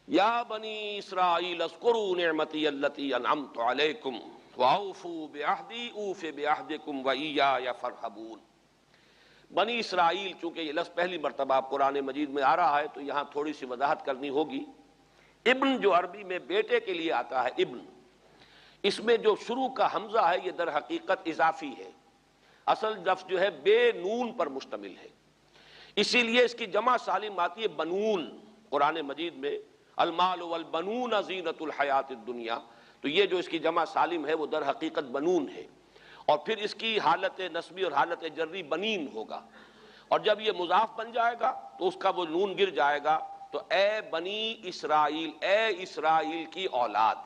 یا بنی اسرائیل اذکروا نعمتی التی انعمت علیکم واوفوا بعہدی اوف بعہدکم وایای فارہبون۔ بنی اسرائیل، چونکہ یہ لفظ پہلی مرتبہ قرآن مجید میں آ رہا ہے تو یہاں تھوڑی سی وضاحت کرنی ہوگی۔ ابن جو عربی میں بیٹے کے لیے آتا ہے ابن، اس میں جو شروع کا حمزہ ہے یہ در حقیقت اضافی ہے، اصل لفظ جو ہے بے نون پر مشتمل ہے، اسی لیے اس کی جمع سالم آتی ہے بنون۔ قرآن مجید میں المال والبنون زینت الحیات الدنیا، تو یہ جو اس کی جمع سالم ہے وہ در حقیقت بنون ہے، اور پھر اس کی حالت نسبی اور حالت جری بنین ہوگا، اور جب یہ مضاف بن جائے گا تو اس کا وہ نون گر جائے گا، تو اے بنی اسرائیل، اے اسرائیل کی اولاد۔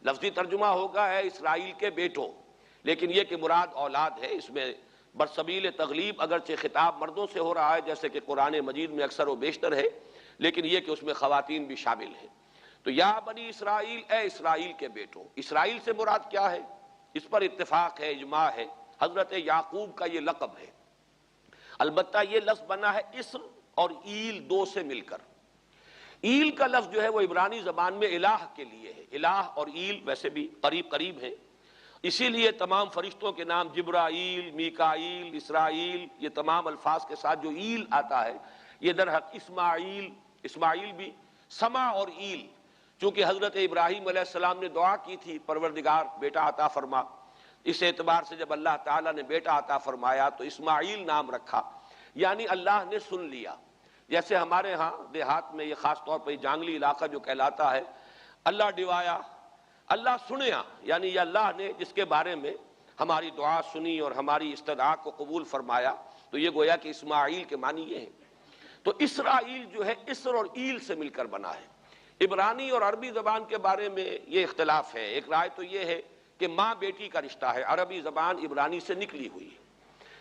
لفظی ترجمہ ہوگا اے اسرائیل کے بیٹوں، لیکن یہ کہ مراد اولاد ہے، اس میں برسبیل تغلیب اگرچہ خطاب مردوں سے ہو رہا ہے جیسے کہ قرآن مجید میں اکثر و بیشتر ہے، لیکن یہ کہ اس میں خواتین بھی شامل ہیں۔ تو یا بنی اسرائیل، اے اسرائیل کے بیٹوں۔ اسرائیل سے مراد کیا ہے؟ اس پر اتفاق ہے، اجماع ہے، حضرت یعقوب کا یہ لقب ہے۔ البتہ یہ لفظ بنا ہے اسر اور ایل دو سے مل کر۔ ایل کا لفظ جو ہے وہ عبرانی زبان میں الہ کے لیے ہے، الہ اور ایل ویسے بھی قریب قریب ہیں، اسی لیے تمام فرشتوں کے نام جبرائیل، میکائیل، اسرائیل، یہ تمام الفاظ کے ساتھ جو ایل آتا ہے یہ در حق اسماعیل، اسماعیل بھی سما اور ایل، چونکہ حضرت ابراہیم علیہ السلام نے دعا کی تھی پروردگار بیٹا عطا فرما، اس اعتبار سے جب اللہ تعالیٰ نے بیٹا عطا فرمایا تو اسماعیل نام رکھا، یعنی اللہ نے سن لیا۔ جیسے ہمارے ہاں دیہات میں یہ خاص طور پر جانگلی علاقہ جو کہلاتا ہے، اللہ ڈوایا، اللہ سنیا، یعنی یہ اللہ نے جس کے بارے میں ہماری دعا سنی اور ہماری استدعا کو قبول فرمایا، تو یہ گویا کہ اسماعیل کے معنی یہ ہے۔ تو اسرائیل جو ہے اسر اور ایل سے مل کر بنا ہے۔ عبرانی اور عربی زبان کے بارے میں یہ اختلاف ہے، ایک رائے تو یہ ہے کہ ماں بیٹی کا رشتہ ہے، عربی زبان عبرانی سے نکلی ہوئی ہے،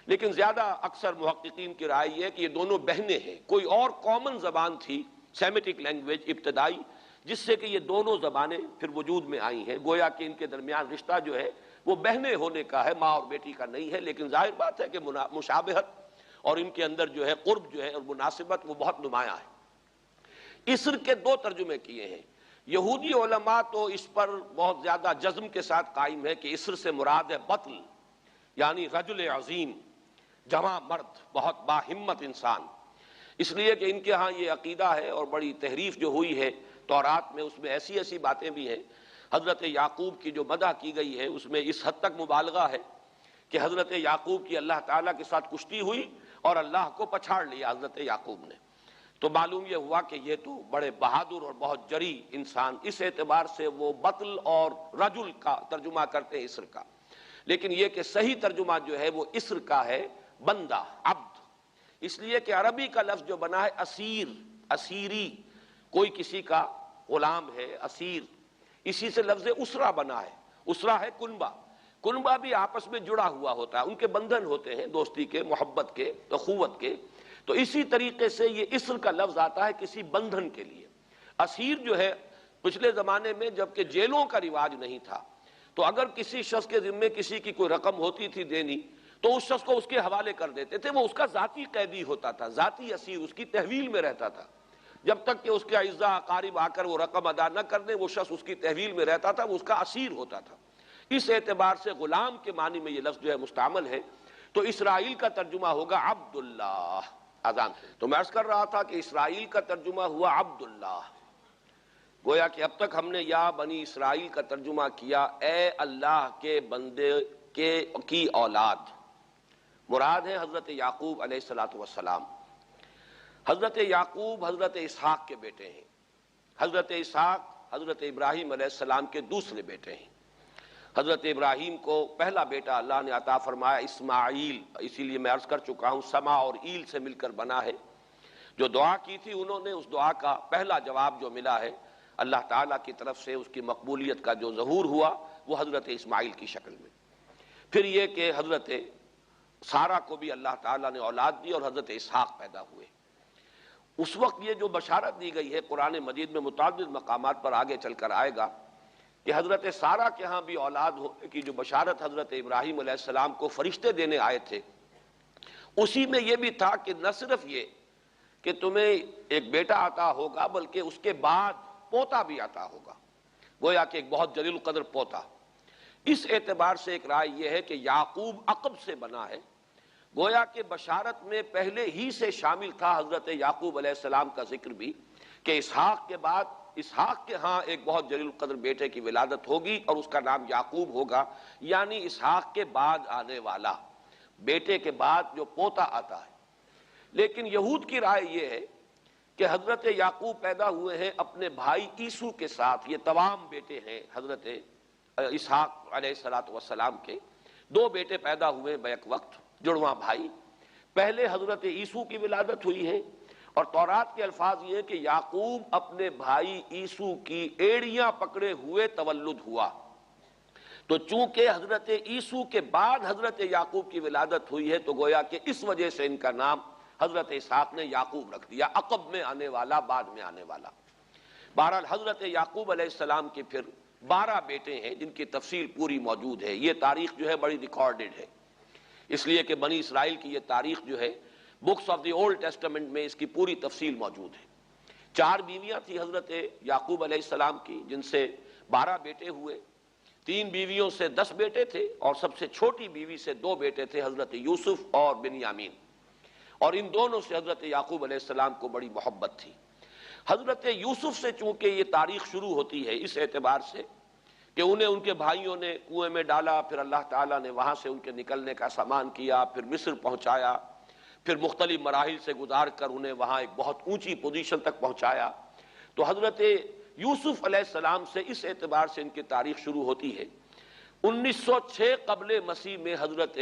لیکن زیادہ اکثر محققین کی رائے یہ ہے کہ یہ دونوں بہنیں ہیں، کوئی اور کامن زبان تھی سیمیٹک لینگویج ابتدائی جس سے کہ یہ دونوں زبانیں پھر وجود میں آئی ہیں، گویا کہ ان کے درمیان رشتہ جو ہے وہ بہنیں ہونے کا ہے، ماں اور بیٹی کا نہیں ہے، لیکن ظاہر بات ہے کہ مشابہت اور ان کے اندر جو ہے قرب جو ہے اور مناسبت وہ بہت نمایاں ہے۔ اسر کے دو ترجمے کیے ہیں، یہودی علماء تو اس پر بہت زیادہ جزم کے ساتھ قائم ہے کہ اسر سے مراد ہے بطل، یعنی رجل عظیم، جواں مرد، بہت باہمت انسان، اس لیے کہ ان کے ہاں یہ عقیدہ ہے اور بڑی تحریف جو ہوئی ہے تورات میں، اس میں ایسی ایسی باتیں بھی ہیں۔ حضرت یعقوب کی جو مدح کی گئی ہے اس میں اس حد تک مبالغہ ہے کہ حضرت یعقوب کی اللہ تعالیٰ کے ساتھ کشتی ہوئی اور اللہ کو پچھاڑ لیا حضرت یعقوب نے، تو معلوم یہ ہوا کہ یہ تو بڑے بہادر اور بہت جری انسان، اس اعتبار سے وہ بطل اور رجل کا ترجمہ کرتے ہیں اسر کا، لیکن یہ کہ صحیح ترجمہ جو ہے وہ اسر کا ہے بندہ، عبد، اس لیے کہ عربی کا لفظ جو بنا ہے اسیر، اسیری، کوئی کسی کا غلام ہے، اسیر، اسی سے لفظ اسرہ بنا ہے، اسرہ ہے کنبہ، کنبہ بھی آپس میں جڑا ہوا ہوتا ہے، ان کے بندھن ہوتے ہیں دوستی کے، محبت کے، اخوت کے، تو اسی طریقے سے یہ اسر کا لفظ آتا ہے کسی بندھن کے لیے۔ اسیر جو ہے پچھلے زمانے میں جبکہ جیلوں کا رواج نہیں تھا تو اگر کسی شخص کے ذمے کسی کی کوئی رقم ہوتی تھی دینی تو اس شخص کو اس کے حوالے کر دیتے تھے، وہ اس کا ذاتی قیدی ہوتا تھا، ذاتی اسیر، اس کی تحویل میں رہتا تھا، جب تک کہ اس کے اعزاء اقارب آ کر وہ رقم ادا نہ کر دیں وہ شخص اس کی تحویل میں رہتا تھا، وہ اس کا اسیر ہوتا تھا۔ اس اعتبار سے غلام کے معنی میں یہ لفظ جو ہے مستعمل ہے، تو اسرائیل کا ترجمہ ہوگا عبداللہ۔ اذان تو میں عرض کر رہا تھا کہ اسرائیل کا ترجمہ ہوا عبداللہ، گویا کہ اب تک ہم نے یا بنی اسرائیل کا ترجمہ کیا اے اللہ کے بندے کی اولاد، مراد ہے حضرت یعقوب علیہ السلام۔ حضرت یعقوب حضرت اسحاق کے بیٹے ہیں، حضرت اسحاق حضرت ابراہیم علیہ السلام کے دوسرے بیٹے ہیں۔ حضرت ابراہیم کو پہلا بیٹا اللہ نے عطا فرمایا اسماعیل، اسی لیے میں عرض کر چکا ہوں سما اور ایل سے مل کر بنا ہے۔ جو دعا کی تھی انہوں نے، اس دعا کا پہلا جواب جو ملا ہے اللہ تعالیٰ کی طرف سے، اس کی مقبولیت کا جو ظہور ہوا وہ حضرت اسماعیل کی شکل میں۔ پھر یہ کہ حضرت سارہ کو بھی اللہ تعالیٰ نے اولاد دی اور حضرت اسحاق پیدا ہوئے۔ اس وقت یہ جو بشارت دی گئی ہے قرآن مجید میں متعدد مقامات پر آگے چل کر آئے گا کہ حضرت سارہ کے ہاں بھی اولاد ہونے کی جو بشارت حضرت ابراہیم علیہ السلام کو فرشتے دینے آئے تھے، اسی میں یہ بھی تھا کہ نہ صرف یہ کہ تمہیں ایک بیٹا عطا ہوگا بلکہ اس کے بعد پوتا بھی عطا ہوگا، گویا کہ ایک بہت جلیل القدر پوتا۔ اس اعتبار سے ایک رائے یہ ہے کہ یعقوب عقب سے بنا ہے، گویا کہ بشارت میں پہلے ہی سے شامل تھا حضرت یعقوب علیہ السلام کا ذکر بھی، کہ اسحاق کے بعد اسحاق کے ہاں ایک بہت جلیل القدر بیٹے کی ولادت ہوگی اور اس کا نام یعقوب ہوگا، یعنی اسحاق کے بعد آنے والا، بیٹے کے بعد جو پوتا آتا ہے۔ لیکن یہود کی رائے یہ ہے کہ حضرت یعقوب پیدا ہوئے ہیں اپنے بھائی عیسو کے ساتھ، یہ تمام بیٹے ہیں حضرت اسحاق علیہ السلام کے، دو بیٹے پیدا ہوئے بیک وقت، جڑواں بھائی۔ پہلے حضرت عیسو کی ولادت ہوئی ہے، اور تورات کے الفاظ یہ ہے کہ یعقوب اپنے بھائی عیسو کی ایڑیاں پکڑے ہوئے تولد ہوا۔ تو چونکہ حضرت عیسو کے بعد حضرت یعقوب کی ولادت ہوئی ہے، تو گویا کہ اس وجہ سے ان کا نام حضرت اسحاق نے یعقوب رکھ دیا، عقب میں آنے والا، بعد میں آنے والا۔ بہرحال حضرت یعقوب علیہ السلام کے پھر 12 بیٹے ہیں جن کی تفصیل پوری موجود ہے۔ یہ تاریخ جو ہے بڑی ریکارڈڈ ہے، اس لیے کہ بنی اسرائیل کی یہ تاریخ جو ہے books of the old testament میں اس کی پوری تفصیل موجود ہے۔ 4 بیویاں تھی حضرت یعقوب علیہ السلام کی، جن سے 12 بیٹے ہوئے، 3 بیویوں سے 10 بیٹے تھے، اور سب سے چھوٹی بیوی سے 2 بیٹے تھے، حضرت یوسف اور بنیامین، اور ان دونوں سے حضرت یعقوب علیہ السلام کو بڑی محبت تھی۔ حضرت یوسف سے چونکہ یہ تاریخ شروع ہوتی ہے اس اعتبار سے کہ انہیں ان کے بھائیوں نے کنویں میں ڈالا، پھر اللہ تعالیٰ نے وہاں سے ان کے نکلنے کا سامان کیا، پھر مصر پہنچایا، پھر مختلف مراحل سے گزار کر انہیں وہاں ایک بہت اونچی پوزیشن تک پہنچایا۔ تو حضرت یوسف علیہ السلام سے اس اعتبار سے ان کی تاریخ شروع ہوتی ہے۔ 1906 قبل مسیح میں حضرت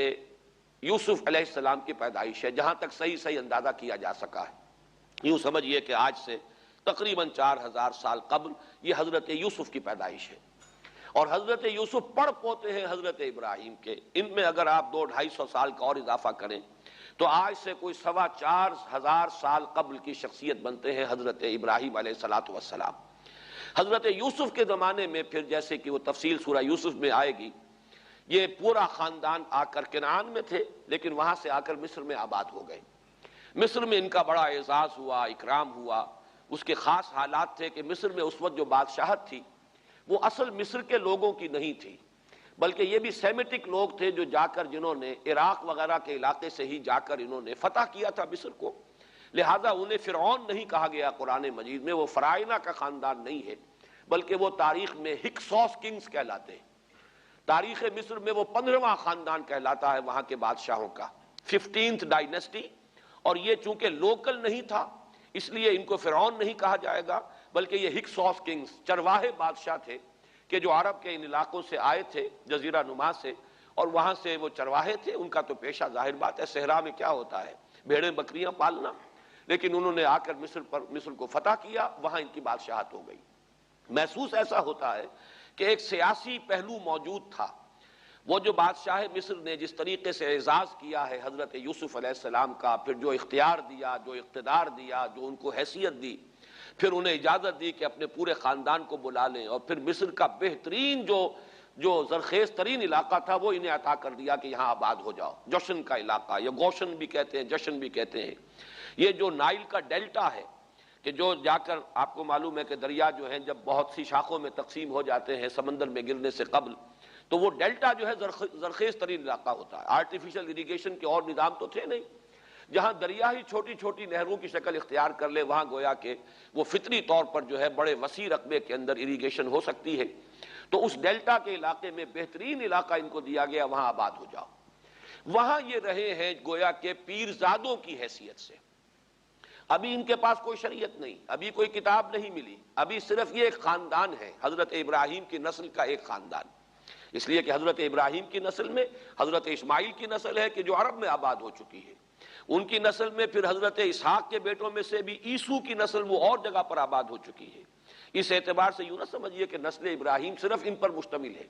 یوسف علیہ السلام کی پیدائش ہے، جہاں تک صحیح اندازہ کیا جا سکا ہے۔ یوں سمجھئے کہ آج سے تقریباً 4000 سال قبل یہ حضرت یوسف کی پیدائش ہے، اور حضرت یوسف پڑ پوتے ہیں حضرت ابراہیم کے۔ ان میں اگر آپ 200-250 سال کا اور اضافہ کریں تو آج سے کوئی 4,2500 سال قبل کی شخصیت بنتے ہیں حضرت ابراہیم علیہ السلام۔ حضرت یوسف کے زمانے میں پھر جیسے کہ وہ تفصیل سورہ یوسف میں آئے گی، یہ پورا خاندان آ کر کنعان میں تھے، لیکن وہاں سے آ کر مصر میں آباد ہو گئے۔ مصر میں ان کا بڑا اعزاز ہوا، اکرام ہوا۔ اس کے خاص حالات تھے کہ مصر میں اس وقت جو بادشاہت تھی وہ اصل مصر کے لوگوں کی نہیں تھی، بلکہ یہ بھی سیمیٹک لوگ تھے جو جا کر جنہوں نے عراق وغیرہ کے علاقے سے ہی جا کر انہوں نے فتح کیا تھا مصر کو، لہٰذا انہیں فرعون نہیں کہا گیا قرآن مجید میں، وہ فرائنہ کا خاندان نہیں ہے، بلکہ وہ تاریخ میں ہکسوس کنگز کہلاتے ہیں۔ تاریخ مصر میں وہ 15واں خاندان کہلاتا ہے وہاں کے بادشاہوں کا، 15th ڈائنیسٹی، اور یہ چونکہ لوکل نہیں تھا اس لیے ان کو فرعون نہیں کہا جائے گا، بلکہ یہ ہکسوس کنگز چرواہے بادشاہ تھے کہ جو عرب کے ان علاقوں سے آئے تھے جزیرہ نما سے، اور وہاں سے وہ چرواہے تھے۔ ان کا تو پیشہ ظاہر بات ہے صحرا میں کیا ہوتا ہے، بھیڑیں بکریاں پالنا، لیکن انہوں نے آ کر مصر کو فتح کیا، وہاں ان کی بادشاہت ہو گئی۔ محسوس ایسا ہوتا ہے کہ ایک سیاسی پہلو موجود تھا۔ وہ جو بادشاہ مصر نے جس طریقے سے اعزاز کیا ہے حضرت یوسف علیہ السلام کا، پھر جو اختیار دیا، جو اقتدار دیا، جو ان کو حیثیت دی، پھر انہیں اجازت دی کہ اپنے پورے خاندان کو بلا لیں، اور پھر مصر کا بہترین جو زرخیز ترین علاقہ تھا وہ انہیں عطا کر دیا کہ یہاں آباد ہو جاؤ۔ جوشن کا علاقہ، یا گوشن بھی کہتے ہیں، جشن بھی کہتے ہیں، یہ جو نائل کا ڈیلٹا ہے کہ جو جا کر آپ کو معلوم ہے کہ دریا جو ہیں جب بہت سی شاخوں میں تقسیم ہو جاتے ہیں سمندر میں گرنے سے قبل، تو وہ ڈیلٹا جو ہے زرخیز ترین علاقہ ہوتا ہے۔ آرٹیفیشل اریگیشن کے اور نظام تو تھے نہیں، جہاں دریا ہی چھوٹی چھوٹی نہروں کی شکل اختیار کر لے وہاں گویا کہ وہ فطری طور پر جو ہے بڑے وسیع رقبے کے اندر اریگیشن ہو سکتی ہے۔ تو اس ڈیلٹا کے علاقے میں بہترین علاقہ ان کو دیا گیا، وہاں آباد ہو جاؤ۔ وہاں یہ رہے ہیں گویا کہ پیرزادوں کی حیثیت سے۔ ابھی ان کے پاس کوئی شریعت نہیں، ابھی کوئی کتاب نہیں ملی، ابھی صرف یہ ایک خاندان ہے، حضرت ابراہیم کی نسل کا ایک خاندان، اس لیے کہ حضرت ابراہیم کی نسل میں حضرت اسماعیل کی نسل ہے کہ جو عرب میں آباد ہو چکی ہے، ان کی نسل میں پھر حضرت اسحاق کے بیٹوں میں سے بھی عیسو کی نسل وہ اور جگہ پر آباد ہو چکی ہے۔ اس اعتبار سے یوں نہ سمجھیے کہ نسل ابراہیم صرف ان پر مشتمل ہے۔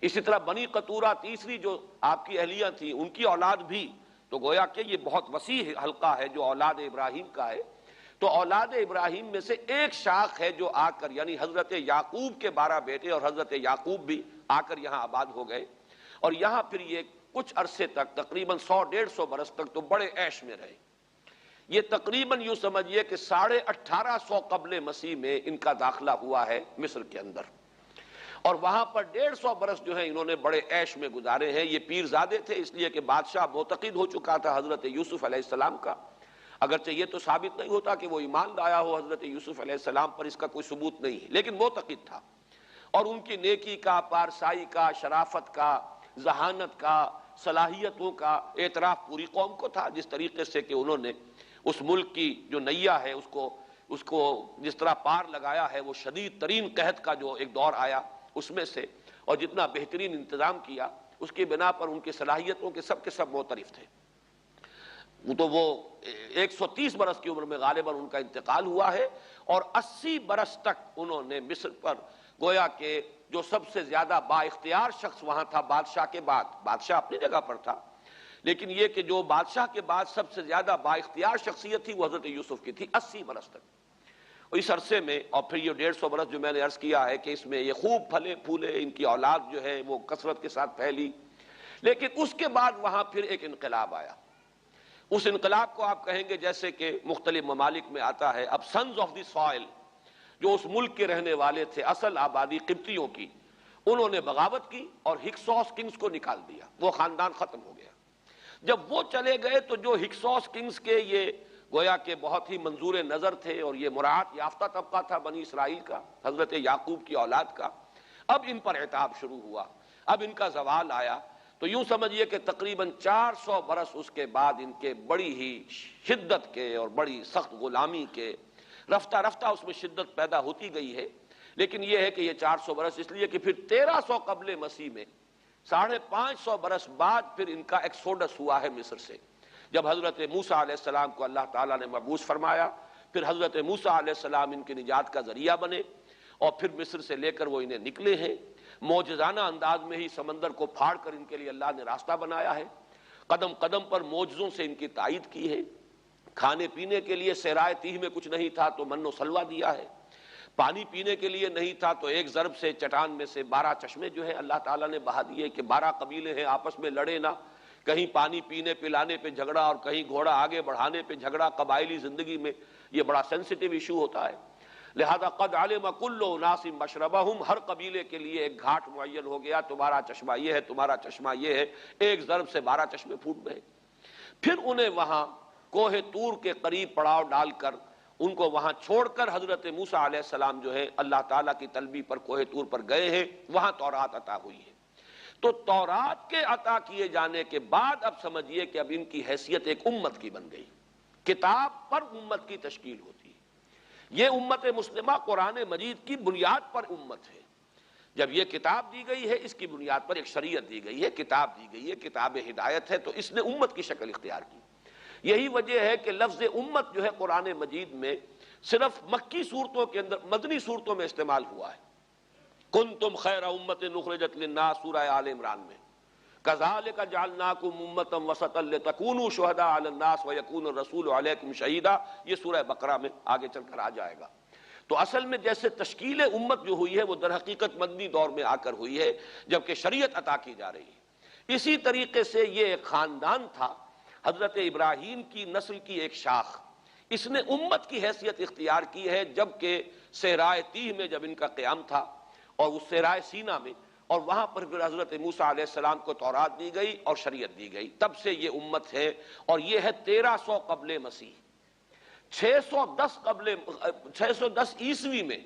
اسی طرح بنی قطورہ تیسری جو آپ کی اہلیہ تھی، ان کی اولاد بھی، تو گویا کہ یہ بہت وسیع حلقہ ہے جو اولاد ابراہیم کا ہے۔ تو اولاد ابراہیم میں سے ایک شاخ ہے جو آ کر، یعنی حضرت یعقوب کے 12 بیٹے اور حضرت یعقوب بھی آ کر یہاں آباد ہو گئے، اور یہاں پھر یہ کچھ عرصے تک تقریباً 100-150 برس تک تو بڑے عیش میں رہے۔ یہ تقریباً یوں سمجھیے کہ 1850 قبل مسیح میں ان کا داخلہ ہوا ہے مصر کے اندر، اور وہاں پر 150 برس جو ہیں انہوں نے بڑے عیش میں گزارے ہیں۔ یہ پیرزادے تھے اس لیے کہ بادشاہ معتقد ہو چکا تھا حضرت یوسف علیہ السلام کا، اگرچہ یہ تو ثابت نہیں ہوتا کہ وہ ایمان لایا ہو حضرت یوسف علیہ السلام پر، اس کا کوئی ثبوت نہیں ہے، لیکن معتقد تھا، اور ان کی نیکی کا، پارسائی کا، شرافت کا، ذہانت کا، صلاحیتوں کا اعتراف پوری قوم کو تھا، جس طریقے سے کہ انہوں نے اس ملک کی جو نیا ہے اس کو جس طرح پار لگایا ہے، وہ شدید ترین قحط کا جو ایک دور آیا اس میں سے، اور جتنا بہترین انتظام کیا اس کی بنا پر ان کی صلاحیتوں کے سب معترف تھے۔ تو وہ 130 برس کی عمر میں غالباً ان کا انتقال ہوا ہے، اور 80 برس تک انہوں نے مصر پر گویا کہ جو سب سے زیادہ با اختیار شخص وہاں تھا بادشاہ کے بعد، بادشاہ اپنی جگہ پر تھا، لیکن یہ کہ جو بادشاہ کے بعد سب سے زیادہ با اختیار شخصیت تھی وہ حضرت یوسف کی تھی 80 برس تک۔ اور اس عرصے میں، اور پھر یہ 150 برس جو میں نے عرض کیا ہے کہ اس میں یہ خوب پھلے پھولے، ان کی اولاد جو ہے وہ کثرت کے ساتھ پھیلی، لیکن اس کے بعد وہاں پھر ایک انقلاب آیا۔ اس انقلاب کو آپ کہیں گے جیسے کہ مختلف ممالک میں آتا ہے، اب سنز آف دی سوائل جو اس ملک کے رہنے والے تھے، اصل آبادی قبطیوں کی، انہوں نے بغاوت کی اور ہکسوس کنگز کو نکال دیا، وہ خاندان ختم ہو گیا۔ جب وہ چلے گئے تو جو ہکسوس کنگز کے یہ گویا کہ بہت ہی منظور نظر تھے اور یہ مراعات یافتہ طبقہ تھا بنی اسرائیل کا، حضرت یعقوب کی اولاد کا، اب ان پر عتاب شروع ہوا، اب ان کا زوال آیا۔ تو یوں سمجھیے کہ تقریباً 400 برس اس کے بعد ان کے بڑی ہی شدت کے اور بڑی سخت غلامی کے، رفتہ رفتہ اس میں شدت پیدا ہوتی گئی ہے، لیکن یہ ہے کہ یہ 400 برس اس لیے کہ پھر 1300 قبل مسیح میں 550 برس بعد پھر ان کا ایکسوڈس ہوا ہے مصر سے، جب حضرت موسیٰ علیہ السلام کو اللہ تعالیٰ نے مبعوث فرمایا، پھر حضرت موسیٰ علیہ السلام ان کی نجات کا ذریعہ بنے، اور پھر مصر سے لے کر وہ انہیں نکلے ہیں، معجزانہ انداز میں ہی سمندر کو پھاڑ کر ان کے لیے اللہ نے راستہ بنایا ہے، قدم قدم پر معجزوں سے ان کی تائید کی ہے، کھانے پینے کے لیے صحرائے تیہ میں کچھ نہیں تھا تو من و سلوہ دیا ہے، پانی پینے کے لیے نہیں تھا تو ایک ضرب سے چٹان میں سے 12 چشمے جو ہے اللہ تعالیٰ نے بہا دیے کہ 12 قبیلے ہیں آپس میں لڑے نہ، کہیں پانی پینے پلانے پہ جھگڑا اور کہیں گھوڑا آگے بڑھانے پہ جھگڑا، قبائلی زندگی میں یہ بڑا سینسٹیو ایشو ہوتا ہے، لہذا قد علم کل اناس مشربہم، ہر قبیلے کے لیے ایک گھاٹ معین ہو گیا، تمہارا چشمہ یہ ہے، تمہارا چشمہ یہ ہے، ایک ضرب سے 12 چشمے پھوٹ گئے۔ پھر انہیں وہاں کوہ طور کے قریب پڑاؤ ڈال کر ان کو وہاں چھوڑ کر حضرت موسیٰ علیہ السلام جو ہے اللہ تعالیٰ کی طلبی پر کوہ طور پر گئے ہیں، وہاں تورات عطا ہوئی ہے۔ تو تورات کے عطا کیے جانے کے بعد اب سمجھیے کہ اب ان کی حیثیت ایک امت کی بن گئی، کتاب پر امت کی تشکیل ہوتی ہے۔ یہ امت مسلمہ قرآن مجید کی بنیاد پر امت ہے، جب یہ کتاب دی گئی ہے اس کی بنیاد پر ایک شریعت دی گئی ہے، کتاب دی گئی ہے، کتاب ہدایت ہے، تو اس نے امت کی شکل اختیار کی۔ یہی وجہ ہے کہ لفظ امت جو ہے قرآن مجید میں صرف مکی صورتوں کے اندر، مدنی صورتوں میں استعمال ہوا ہے۔ کنتم خیر امت اخرجت للناس سورہ آل عمران میں، کذالک جعلناکم امۃ وسطا لتکونوا شہداء علی الناس ویکون الرسول علیکم شہیدا، یہ سورہ بقرہ میں آگے چل کر آ جائے گا۔ تو اصل میں جیسے تشکیل امت جو ہوئی ہے وہ در حقیقت مدنی دور میں آ کر ہوئی ہے، جبکہ شریعت عطا کی جا رہی ہے۔ اسی طریقے سے یہ ایک خاندان تھا، حضرت ابراہیم کی نسل کی ایک شاخ، اس نے امت کی حیثیت اختیار کی ہے، جبکہ صحرائے تیہ میں جب ان کا قیام تھا اور اس صحرائے سینا میں، اور وہاں پر پھر حضرت موسیٰ علیہ السلام کو تورات دی گئی اور شریعت دی گئی، تب سے یہ امت ہے، اور یہ ہے 1300 قبل مسیح۔ 610 عیسوی میں،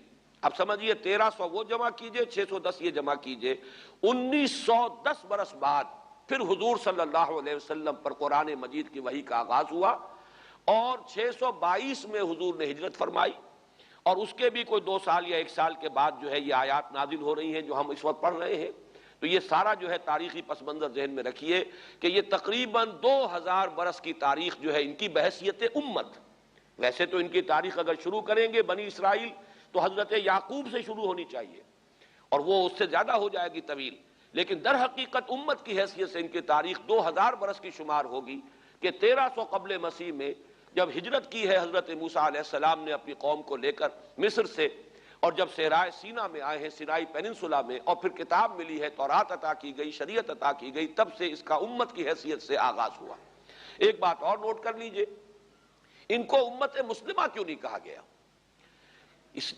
اب سمجھیے 1300 وہ جمع کیجئے، 610 یہ جمع کیجئے، 1910 برس بعد پھر حضور صلی اللہ علیہ وسلم پر قرآن مجید کی وحی کا آغاز ہوا، اور 622 میں حضور نے ہجرت فرمائی، اور اس کے بھی کوئی 2 سال یا 1 سال کے بعد جو ہے یہ آیات نازل ہو رہی ہیں جو ہم اس وقت پڑھ رہے ہیں۔ تو یہ سارا جو ہے تاریخی پس منظر ذہن میں رکھیے کہ یہ تقریباً 2000 برس کی تاریخ جو ہے ان کی بحیثیت امت، ویسے تو ان کی تاریخ اگر شروع کریں گے بنی اسرائیل تو حضرت یعقوب سے شروع ہونی چاہیے، اور وہ اس سے زیادہ ہو جائے گی طویل، لیکن در حقیقت امت کی حیثیت سے ان کی تاریخ 2000 برس کی شمار ہوگی کہ 1300 قبل مسیح میں جب ہجرت کی ہے حضرت موسیٰ علیہ السلام نے اپنی قوم کو لے کر مصر سے، اور جب صحرائے سینا میں آئے ہیں، سینائی پیننسولا میں، اور پھر کتاب ملی ہے، تورات عطا کی گئی، شریعت عطا کی گئی، تب سے اس کا امت کی حیثیت سے آغاز ہوا۔ ایک بات اور نوٹ کر لیجئے، ان کو امت مسلمہ کیوں نہیں کہا گیا؟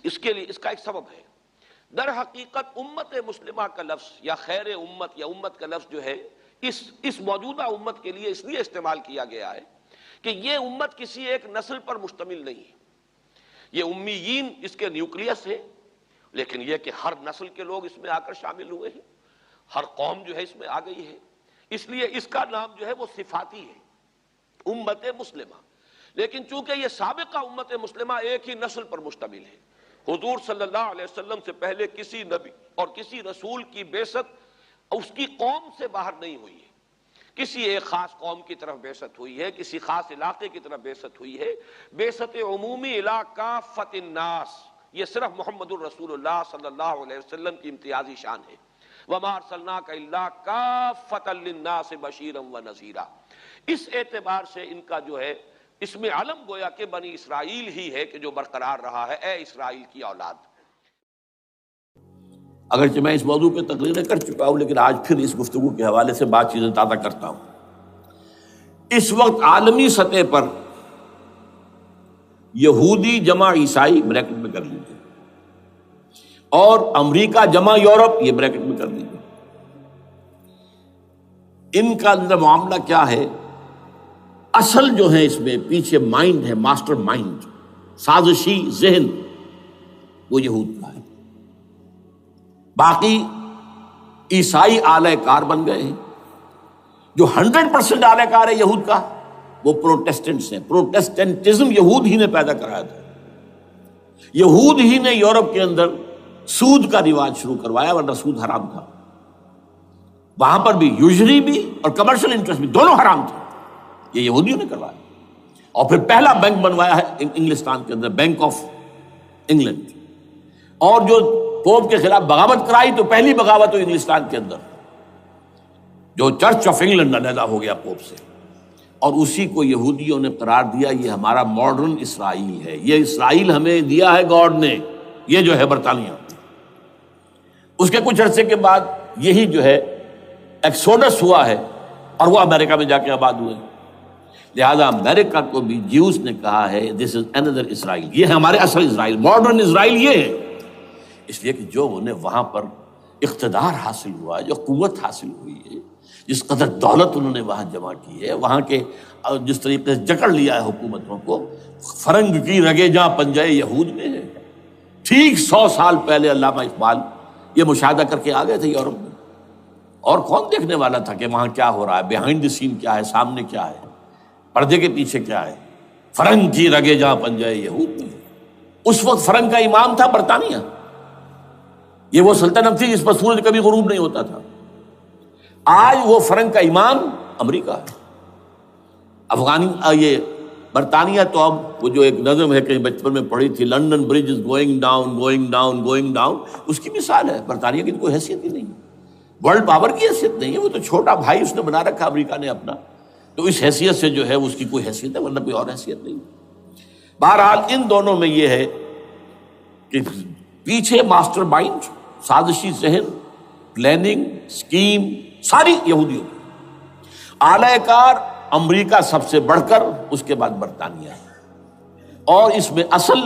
اس کے لیے اس کا ایک سبب ہے۔ در حقیقت امت مسلمہ کا لفظ یا خیر امت یا امت کا لفظ جو ہے اس موجودہ امت کے لیے اس لیے استعمال کیا گیا ہے کہ یہ امت کسی ایک نسل پر مشتمل نہیں ہے۔ یہ امیین اس کے نیوکلیس ہے، لیکن یہ کہ ہر نسل کے لوگ اس میں آ کر شامل ہوئے ہیں، ہر قوم جو ہے اس میں آ گئی ہے، اس لیے اس کا نام جو ہے وہ صفاتی ہے، امت مسلمہ۔ لیکن چونکہ یہ سابقہ امت مسلمہ ایک ہی نسل پر مشتمل ہے، حضور صلی اللہ علیہ وسلم سے پہلے کسی نبی اور کسی رسول کی بعثت اس کی قوم سے باہر نہیں ہوئی ہے، کسی ایک خاص قوم کی طرف بعثت ہوئی ہے، کسی خاص علاقے کی طرف بعثت ہوئی ہے۔ بعثت عمومی الی کافۃ الناس یہ صرف محمد الرسول اللہ صلی اللہ علیہ وسلم کی امتیازی شان ہے۔ وما ارسلناک الا کافۃ للناس بشیرا ونذیرا۔ اس اعتبار سے ان کا جو ہے اس میں علم گویا کہ بنی اسرائیل ہی ہے کہ جو برقرار رہا ہے، اے اسرائیل کی اولاد۔ اگرچہ میں اس موضوع پہ تقریریں کر چکا ہوں، لیکن آج پھر اس گفتگو کے حوالے سے بات چیزیں تازہ کرتا ہوں۔ اس وقت عالمی سطح پر یہودی جمع عیسائی بریکٹ میں کر لیجیے، اور امریکہ جمع یورپ یہ بریکٹ میں کر لیجیے، ان کا اندر معاملہ کیا ہے؟ اصل جو ہے اس میں پیچھے مائنڈ ہے، ماسٹر مائنڈ، سازشی ذہن، وہ یہود کا ہے۔ باقی عیسائی آلہ کار بن گئے ہیں۔ جو 100% آلہ کار ہے یہود کا وہ پروٹیسٹنٹس ہیں۔ پروٹیسٹنٹزم یہود ہی نے پیدا کرایا تھا، یہود ہی نے یورپ کے اندر سود کا رواج شروع کروایا، ورنہ سود حرام تھا وہاں پر بھی، یوزری بھی اور کمرشل انٹرسٹ بھی، دونوں حرام تھے، یہ یہودیوں نے کروایا۔ اور پھر پہلا بینک بنوایا ہے انگلستان کے اندر، بینک آف انگلینڈ، اور جو پوپ کے خلاف بغاوت کرائی تو پہلی بغاوت ہوئی انگلستان کے اندر، جو چرچ آف انگلینڈ علیحدہ ہو گیا پوپ سے، اور اسی کو یہودیوں نے قرار دیا یہ ہمارا ماڈرن اسرائیل ہے، یہ اسرائیل ہمیں دیا ہے گاڈ نے، یہ جو ہے برطانیہ۔ اس کے کچھ عرصے کے بعد یہی جو ہے ایکسوڈس ہوا ہے، اور وہ امریکہ میں جا کے آباد ہوئے۔ لہذا امریکہ کو بھی جیوز نے کہا ہے دس از اندر اسرائیل، یہ ہے ہمارے اصل اسرائیل، ماڈرن اسرائیل یہ ہے۔ اس لیے کہ جو انہیں وہاں پر اقتدار حاصل ہوا ہے، جو قوت حاصل ہوئی ہے، جس قدر دولت انہوں نے وہاں جمع کی ہے، وہاں کے جس طریقے سے جکڑ لیا ہے حکومتوں کو، فرنگ کی رگے جہاں پنجے یہود میں ہے۔ ٹھیک 100 سال پہلے علامہ اقبال یہ مشاہدہ کر کے آ گئے تھے یورپ میں، اور کون دیکھنے والا تھا کہ وہاں کیا ہو رہا ہے، بیہائنڈ دی سین کیا ہے، سامنے کیا ہے، پردے کے پیچھے کیا ہے۔ فرنگ کی رگے جہاں پنجے یہود میں۔ اس وقت فرنگ کا امام تھا برطانیہ، یہ وہ سلطنت تھی جس پر سورج کبھی غروب نہیں ہوتا تھا۔ آج وہ فرنگ کا امام امریکہ ہے۔ یہ برطانیہ تو اب وہ جو ایک نظم ہے کہ بچپن میں پڑھی تھی، London bridge is going down going down going down, اس کی مثال ہے۔ برطانیہ کی کوئی حیثیت ہی نہیں، ورلڈ پاور کی حیثیت نہیں ہے، وہ تو چھوٹا بھائی اس نے بنا رکھا امریکہ نے اپنا، تو اس حیثیت سے جو ہے اس کی کوئی حیثیت ہے، ورنہ کوئی اور حیثیت نہیں۔ بہرحال ان دونوں میں یہ ہے کہ پیچھے ماسٹر مائنڈ، سازشی ذہن، پلاننگ، سکیم ساری یہودیوں کی۔ اعلی کار امریکہ سب سے بڑھ کر، اس کے بعد برطانیہ ہے، اور اس میں اصل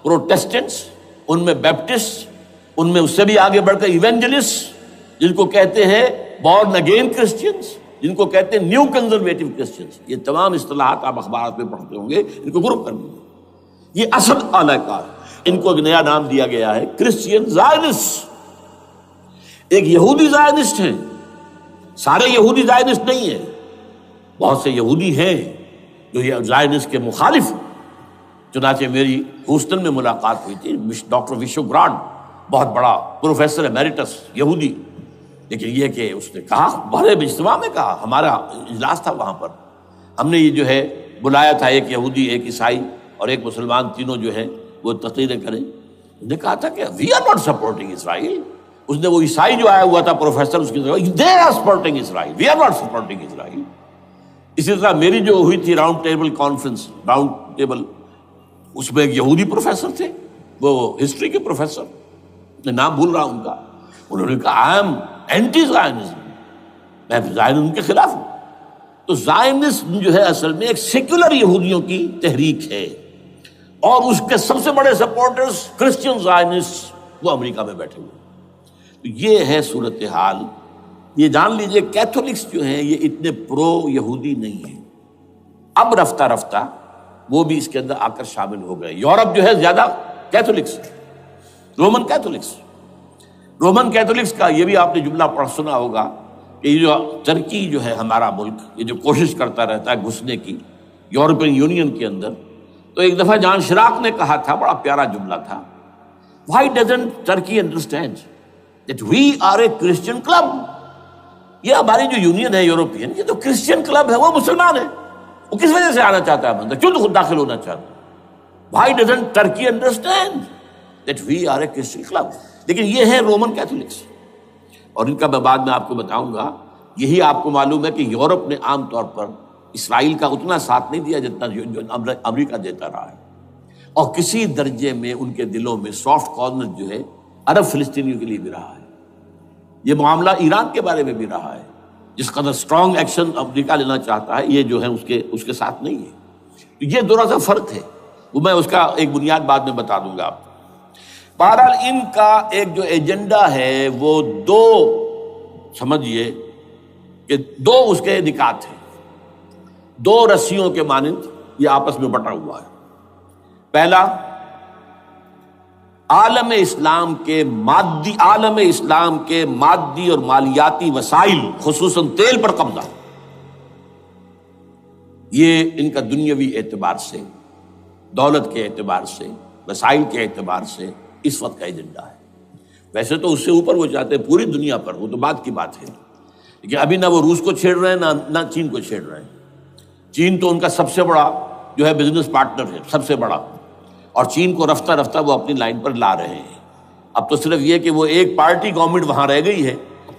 پروٹیسٹنٹس، ان میں بیپٹسٹ، ان میں اس سے بھی آگے بڑھ کر ایونجلسٹ، جن کو کہتے ہیں بورن اگین کرسچنس، جن کو کہتے ہیں نیو کنزرویٹو کرسچنس، یہ تمام اصطلاحات آپ اخبارات میں پڑھتے ہوں گے، ان کو گروپ کر لیجیے۔ یہ اصل اعلی کار، ان کو ایک نیا نام دیا گیا ہے کرسچین زائنسٹ۔ ایک یہودی زائنسٹ ہیں، سارے یہودی زائنسٹ نہیں ہیں، بہت سے یہودی ہیں جو یہ زائنسٹ کے مخالف ہیں۔ چنانچہ میری ہیوسٹن میں ملاقات ہوئی تھی ڈاکٹر وشو گرانٹ، بہت بڑا پروفیسر ایمیریٹس یہودی، لیکن یہ کہ اس نے کہا، بڑے اجتماع میں کہا، ہمارا اجلاس تھا وہاں پر، ہم نے یہ جو ہے بلایا تھا، ایک یہودی، ایک عیسائی اور ایک مسلمان، تینوں جو ہیں وہ تقریریں کریں۔ انہوں نے کہا تھا کہ وی آر ناٹ سپورٹنگ اسرائیل۔ اس نے وہ عیسائی جو آیا ہوا تھا پروفیسر، اس کی طرف they are supporting Israel, we are not supporting Israel. اسی طرح میری جو ہوئی تھی round table conference, round table, اس میں ایک یہودی پروفیسر تھے، وہ ہسٹری کے پروفیسر، میں نام بھول رہا ہوں ان کا، انہوں نے کہا آئی ایم اینٹی زائنزم، میں زائنزم کے خلاف ہوں۔ تو زائنسٹ جو ہے اصل میں ایک سیکولر یہودیوں کی تحریک ہے، اور اس کے سب سے بڑے سپورٹرز کرسچن زائنسٹ وہ امریکہ میں بیٹھے ہوئے۔ تو یہ ہے صورتحال۔ یہ جان لیجئے کیتھولکس جو ہیں یہ اتنے پرو یہودی نہیں ہیں، اب رفتہ رفتہ وہ بھی اس کے اندر آ کر شامل ہو گئے۔ یورپ جو ہے زیادہ Catholics, Roman Catholics, Roman Catholics کا یہ بھی آپ نے جملہ پڑھ سنا ہوگا کہ یہ جو ترکی جو ہے ہمارا ملک، یہ جو کوشش کرتا رہتا ہے گھسنے کی یورپین یونین کے اندر، تو ایک دفعہ جان شراق نے کہا تھا، بڑا پیارا جملہ تھا، Why doesn't Turkey understand that we are a Christian club؟ یہ ہماری جو یونین ہے یورپین، یہ تو کرسچین کلب ہے، وہ مسلمان ہے، وہ کس وجہ سے آنا چاہتا ہے اندر؟ کیوں تو خود داخل ہونا چاہتا ہے؟ Why doesn't Turkey understand that we are a Christian club؟ لیکن یہ ہے رومن کیتھولکس، اور ان کا میں بعد میں آپ کو بتاؤں گا۔ یہی آپ کو معلوم ہے کہ یورپ نے عام طور پر اسرائیل کا اتنا ساتھ نہیں دیا جتنا جو امریکہ دیتا رہا ہے، اور کسی درجے میں ان کے دلوں میں سافٹ کارنر جو ہے عرب فلسطینیوں کے لیے بھی رہا ہے۔ یہ معاملہ ایران کے بارے میں بھی رہا ہے، جس قدر سٹرانگ ایکشن امریکہ لینا چاہتا ہے، یہ جو ہے اس کے ساتھ نہیں ہے۔ تو یہ تھوڑا سا فرق ہے، وہ میں اس کا ایک بنیاد بعد میں بتا دوں گا آپ کو۔ بہرحال ان کا ایک جو ایجنڈا ہے وہ دو، سمجھیے کہ دو اس کے نکات ہیں، دو رسیوں کے مانند یہ آپس میں بٹا ہوا ہے۔ پہلا، عالم اسلام کے مادی اور مالیاتی وسائل، خصوصاً تیل پر قبضہ، یہ ان کا دنیاوی اعتبار سے، دولت کے اعتبار سے، وسائل کے اعتبار سے اس وقت کا ایجنڈا ہے۔ ویسے تو اس سے اوپر وہ چاہتے ہیں پوری دنیا پر، وہ تو بات کی بات ہے، لیکن ابھی نہ وہ روس کو چھیڑ رہے ہیں نہ چین کو چھیڑ رہے ہیں۔ چین تو ان کا سب سے بڑا جو ہے بزنس پارٹنر ہے، سب سے بڑا، اور چین کو رفتہ رفتہ وہ اپنی لائن پر لا رہے ہیں۔ اب تو صرف یہ کہ وہ ایک پارٹی گورنمنٹ وہاں رہ گئی ہے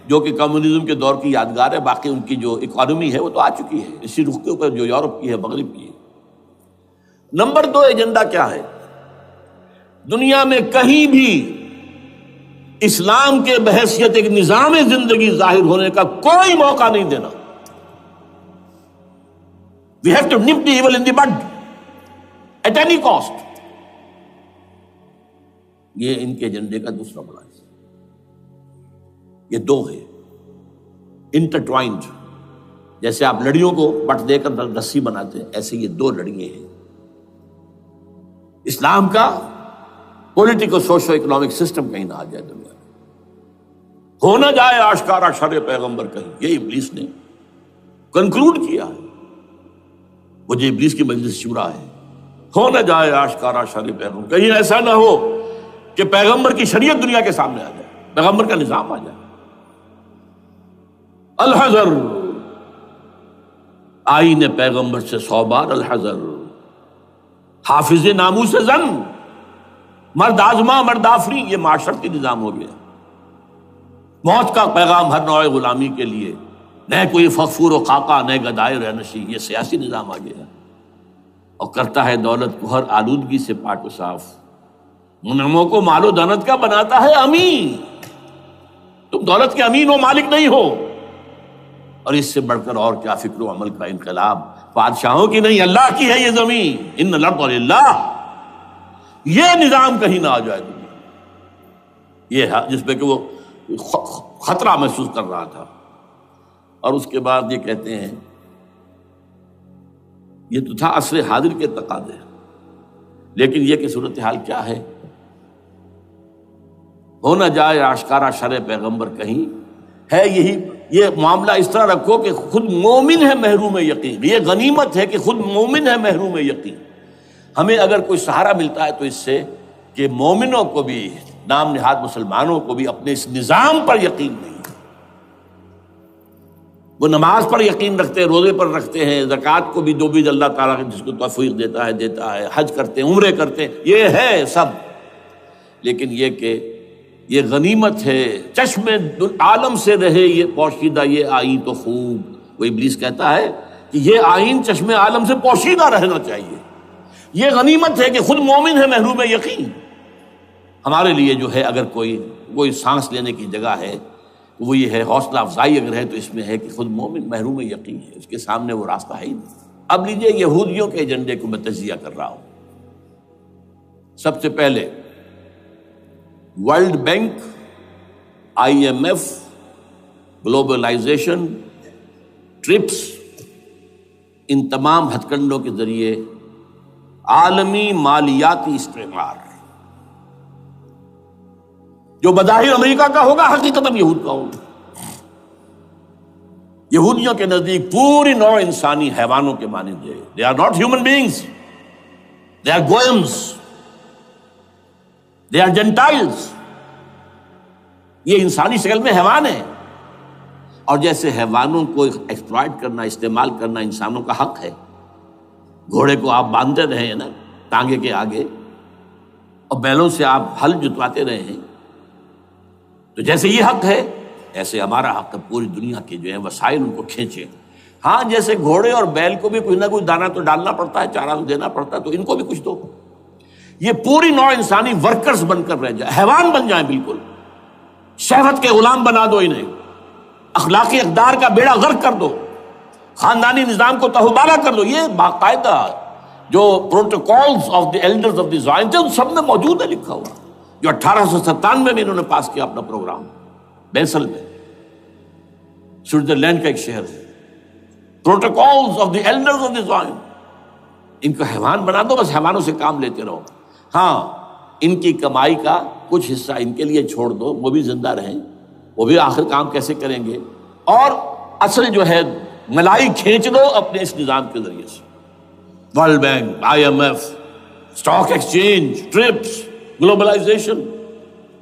جو کہ کمیونزم کے دور کی یادگار ہے، باقی ان کی جو اکانومی ہے وہ تو آ چکی ہے اسی رخ کے اوپر جو یورپ کی ہے، مغرب کی ہے۔ نمبر دو ایجنڈا کیا ہے؟ دنیا میں کہیں بھی اسلام کے بحیثیت ایک نظام زندگی ظاہر ہونے کا کوئی موقع نہیں دینا۔ We have to nip the evil in the bud at any cost۔ یہ ان کے ایجنڈے کا دوسرا بڑا حصہ۔ یہ دو ہے انٹرٹوائنڈ، جیسے آپ لڑیوں کو بٹ دے کر رسی بناتے ہیں، ایسے یہ دو لڑیے ہیں۔ اسلام کا پولیٹیکل سوشو اکنامک سسٹم کہیں نہ آ جائے دنیا میں، ہو نہ جائے آشکارا شر پیغمبر کہیں، یہ ابلیس نے کنکلوڈ کیا ہے، وہ جو ابلیس کی مجلس شورا ہے، ہو نہ جائے آشکارا شر پیغمبر، کہیں ایسا نہ ہو کہ پیغمبر کی شریعت دنیا کے سامنے آ جائے، پیغمبر کا نظام آ جائے۔ الحذر، آئین پیغمبر سے 100 بار الحذر، حافظ ناموس زن، مرد آزما مرد آفری، یہ معاشرتی نظام ہو گیا۔ موت کا پیغام ہر نوع غلامی کے لیے، نہ کوئی فخور و خاکہ نہ گدائے رہنشی، یہ سیاسی نظام آ گیا، اور کرتا ہے دولت کو ہر آلودگی سے پاک و صاف، منعموں کو مال و دولت کا بناتا ہے امین۔ تم دولت کے امین و مالک نہیں ہو، اور اس سے بڑھ کر اور کیا فکر و عمل کا انقلاب، بادشاہوں کی نہیں اللہ کی ہے یہ زمین، ان الارض للہ۔ یہ نظام کہیں نہ آ جائے دنیا، یہ جس پہ کہ وہ خطرہ محسوس کر رہا تھا۔ اور اس کے بعد یہ کہتے ہیں، یہ تو تھا عصر حاضر کے تقاضے، لیکن یہ کہ صورتحال کیا ہے؟ ہو نہ جائے آشکارا شر پیغمبر کہیں، ہے یہی، یہ معاملہ اس طرح رکھو کہ خود مومن ہے محروم یقین، یہ غنیمت ہے کہ خود مومن ہے محروم یقین۔ ہمیں اگر کوئی سہارا ملتا ہے تو اس سے کہ مومنوں کو بھی، نام نہاد مسلمانوں کو بھی اپنے اس نظام پر یقین نہیں ہے۔ وہ نماز پر یقین رکھتے ہیں، روزے پر رکھتے ہیں، زکوٰۃ کو بھی جو اللہ تعالیٰ جس کو توفیق دیتا ہے، حج کرتے ہیں، عمرے کرتے ہیں، یہ ہے سب، لیکن یہ کہ یہ غنیمت ہے، چشم عالم سے رہے یہ پوشیدہ یہ آئین تو خوب۔ وہ ابلیس کہتا ہے کہ یہ آئین چشم عالم سے پوشیدہ رہنا چاہیے، یہ غنیمت ہے کہ خود مومن ہے محروم یقین۔ ہمارے لیے جو ہے اگر کوئی سانس لینے کی جگہ ہے وہ یہ ہے حوصلہ افزائی اگر ہے تو اس میں ہے کہ خود مومن محروم یقین ہے، اس کے سامنے وہ راستہ ہے ہی نہیں۔ اب لیجئے یہودیوں کے ایجنڈے کو میں تجزیہ کر رہا ہوں۔ سب سے پہلے World Bank, I M F, globalization, TRIPS, ان تمام ہتھ کنڈوں کے ذریعے عالمی مالیاتی استعمار جو بظاہر امریکہ کا ہوگا حقیقتاً یہود کا ہوگا۔ یہودیوں کے نزدیک پوری نوع انسانی حیوانوں کے مانند ہے۔ They are not human beings. They are goyams. They are Gentiles. یہ انسانی شکل میں حیوان ہیں، اور جیسے حیوانوں کو ایکسپلائٹ کرنا، استعمال کرنا انسانوں کا حق ہے، گھوڑے کو آپ باندھتے رہے ہیں نا ٹانگے کے آگے، اور بیلوں سے آپ ہل جتواتے رہے ہیں، تو جیسے یہ حق ہے ایسے ہمارا حق ہے پوری دنیا کے جو ہے وسائل ان کو کھینچے۔ ہاں جیسے گھوڑے اور بیل کو بھی کچھ نہ کچھ دانہ تو ڈالنا پڑتا ہے، چارہ تو دینا پڑتا ہے، تو ان کو بھی کچھ دو۔ یہ پوری نوع انسانی ورکرز بن کر رہ جائے، حیوان بن جائیں، بالکل شہوت کے غلام بنا دو انہیں، اخلاقی اقدار کا بیڑا غرق کر دو، خاندانی نظام کو تہوبالا کر دو۔ یہ باقاعدہ جو Protocols of the Elders of the Zion تھے ان سب میں موجود ہے لکھا ہوا، جو 1897 میں انہوں نے پاس کیا اپنا پروگرام بیسل میں، سوئٹزرلینڈ کا ایک شہر ہے۔ Protocols of the Elders of the Zion, ان کو حیوان بنا دو، بس حیوانوں سے کام لیتے رہو۔ ہاں ان کی کمائی کا کچھ حصہ ان کے لیے چھوڑ دو، وہ بھی زندہ رہیں، وہ بھی آخر کام کیسے کریں گے، اور اصل جو ہے ملائی کھینچ دو اپنے اس نظام کے ذریعے سے۔ World Bank, I M F, stock exchange, TRIPS, globalization,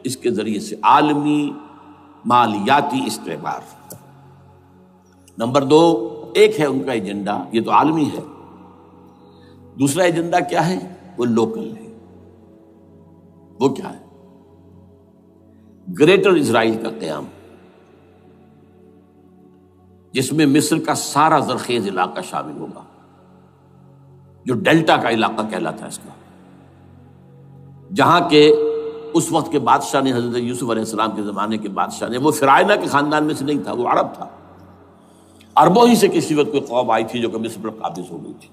اس کے ذریعے سے عالمی مالیاتی استعمار۔ نمبر 2، ایک ہے ان کا ایجنڈا، یہ تو عالمی ہے۔ دوسرا ایجنڈا کیا ہے؟ وہ لوکل ہے۔ وہ کیا ہے؟ گریٹر اسرائیل کا قیام، جس میں مصر کا سارا زرخیز علاقہ شامل ہوگا، جو ڈیلٹا کا علاقہ کہلاتا ہے اس کا، جہاں کے اس وقت کے بادشاہ نے، حضرت یوسف علیہ السلام کے زمانے کے بادشاہ نے، وہ فرعونہ کے خاندان میں سے نہیں تھا، وہ عرب تھا، عربوں ہی سے کسی وقت کوئی قوم آئی تھی جو کہ مصر پر قابض ہو گئی تھی،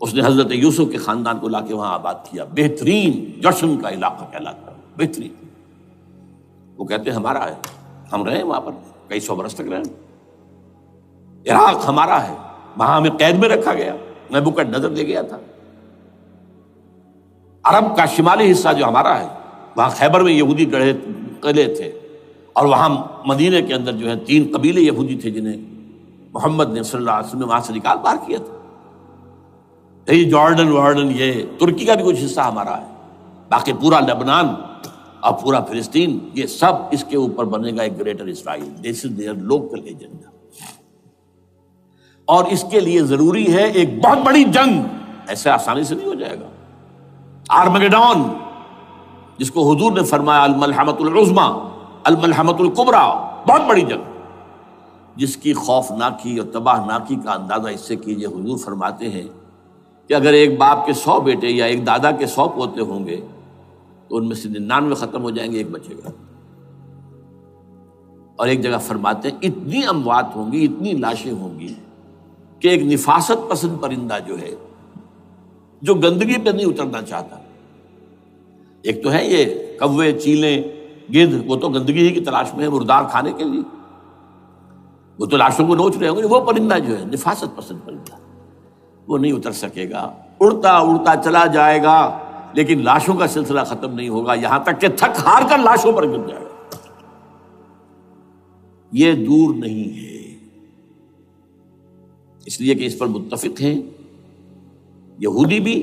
اس نے حضرت یوسف کے خاندان کو لا کے وہاں آباد کیا۔ بہترین جشن کا علاقہ کہلاتا ہے، بہترین۔ وہ کہتے ہیں ہمارا ہے، ہم رہے وہاں پر کئی 100 برس تک رہے۔ عراق ہمارا ہے، وہاں ہمیں قید میں رکھا گیا، نبوکدنضر لے گیا تھا۔ عرب کا شمالی حصہ جو ہمارا ہے، وہاں خیبر میں یہودی قلعے تھے، اور وہاں مدینے کے اندر جو ہے 3 قبیلے یہودی تھے جنہیں محمد نے صلی اللہ علیہ وسلم نے وہاں سے نکال باہر کیا تھا۔ یہ جارڈن یہ ترکی کا بھی کچھ حصہ ہمارا ہے، باقی پورا لبنان اور پورا فلسطین، یہ سب اس کے اوپر بنے گا ایک greater Israel. This is there local agenda, اور اس کے لیے ضروری ہے ایک بہت بڑی جنگ، ایسے آسانی سے نہیں ہو جائے گا۔ آرمگیڈون، جس کو حضور نے فرمایا الملحمۃ العظمیٰ، الملحمۃ الکبریٰ، بہت بڑی جنگ، جس کی خوفناکی اور تباہ ناکی کا اندازہ اس سے کیجئے۔ حضور فرماتے ہیں کہ اگر ایک باپ کے 100 بیٹے یا ایک دادا کے 100 پوتے ہوں گے تو ان میں سے 99 ختم ہو جائیں گے، ایک بچے گا۔ اور ایک جگہ فرماتے ہیں اتنی اموات ہوں گی، اتنی لاشیں ہوں گی کہ ایک نفاست پسند پرندہ جو ہے، جو گندگی پہ نہیں اترنا چاہتا، ایک تو ہے یہ کوے، چیلیں، گدھ، وہ تو گندگی ہی کی تلاش میں ہے مردار کھانے کے لیے، وہ تو لاشوں کو نوچ رہے ہوں گے۔ وہ پرندہ جو ہے نفاست پسند پرندہ، وہ نہیں اتر سکے گا، اڑتا اڑتا چلا جائے گا، لیکن لاشوں کا سلسلہ ختم نہیں ہوگا، یہاں تک کہ تھک ہار کر لاشوں پر گر جائے گا۔ یہ دور نہیں ہے، اس لیے کہ اس پر متفق ہیں یہودی بھی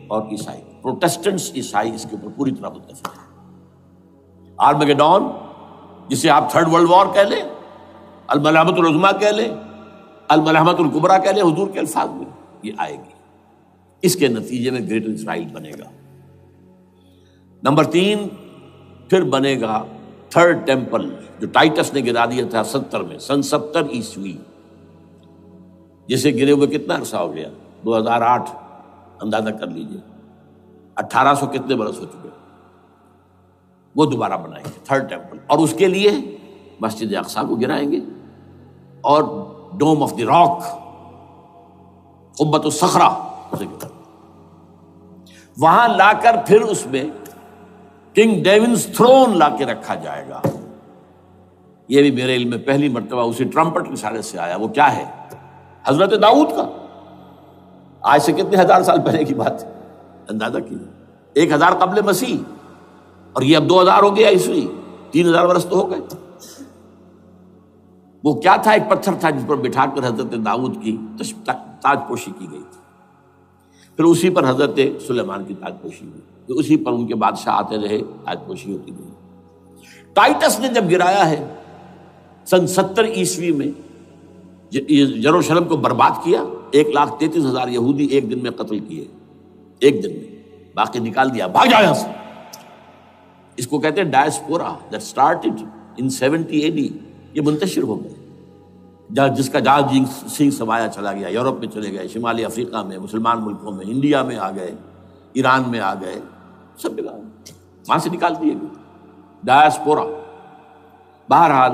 اور عیسائی، پروٹسٹنٹس عیسائی اس کے اوپر پوری طرح متفق ہیں۔ آرمگیڈون، جسے آپ 3rd ورلڈ وار کہہ لیں، الملحمۃ العظمیٰ کہہ لیں، الملحمۃ الکبریٰ کہہ لیں حضور کے الفاظ میں، یہ آئے گی۔ اس کے نتیجے میں گریٹر اسرائیل بنے گا۔ نمبر 3، پھر بنے گا 3rd ٹیمپل، جو ٹائٹس نے گرا دیا تھا 70 میں، سن 70 عیسوی، جسے گرے ہوئے کتنا عرصہ ہو گیا؟ 2008، اندازہ کر لیجئے 1800 کتنے برس ہو چکے۔ وہ دوبارہ بنائیں گے 3rd ٹیمپل، اور اس کے لیے مسجد اقصیٰ کو گرائیں گے اور ڈوم آف دی راک، قبۃ الصخرہ، وہاں لا کر پھر اس میں کنگ ڈیونز تھرون لا کے رکھا جائے گا۔ یہ بھی میرے علم میں پہلی مرتبہ اسی ٹرمپٹ رسالے سے آیا۔ وہ کیا ہے؟ حضرت داؤد کا، آج سے کتنے ہزار سال پہلے کی بات ہے، اندازہ کیجیے، 1000 قبل مسیح، اور یہ اب 2000 ہو گیا عیسوی، 3000 برس تو ہو گئے۔ وہ کیا تھا؟ ایک پتھر تھا جس پر بٹھا کر حضرت داؤد کی تاج پوشی کی گئی تھی، پھر اسی پر حضرت سلیمان کی تاج پوشی ہوئی، پھر اسی پر ان کے بادشاہ آتے رہے، تاج پوشی ہوتی گئی۔ ٹائٹس نے جب گرایا ہے سن 70 عیسوی میں، یروشلم کو برباد کیا، 1,33,000 یہودی ایک دن میں قتل کیے، ایک دن میں، باقی نکال دیا، بھاگ جاؤ یہاں سے۔ اس کو کہتے ہیں diaspora, that started in 70 AD، یہ منتشر ہو گئے، جس کا جہاز سنگھ سمایا چلا گیا، یورپ میں چلے گئے، شمالی افریقہ میں، مسلمان ملکوں میں، انڈیا میں آ گئے، ایران میں آ گئے، سب جگہ وہاں سے نکال دیے گئے، ڈائسپورا۔ بہرحال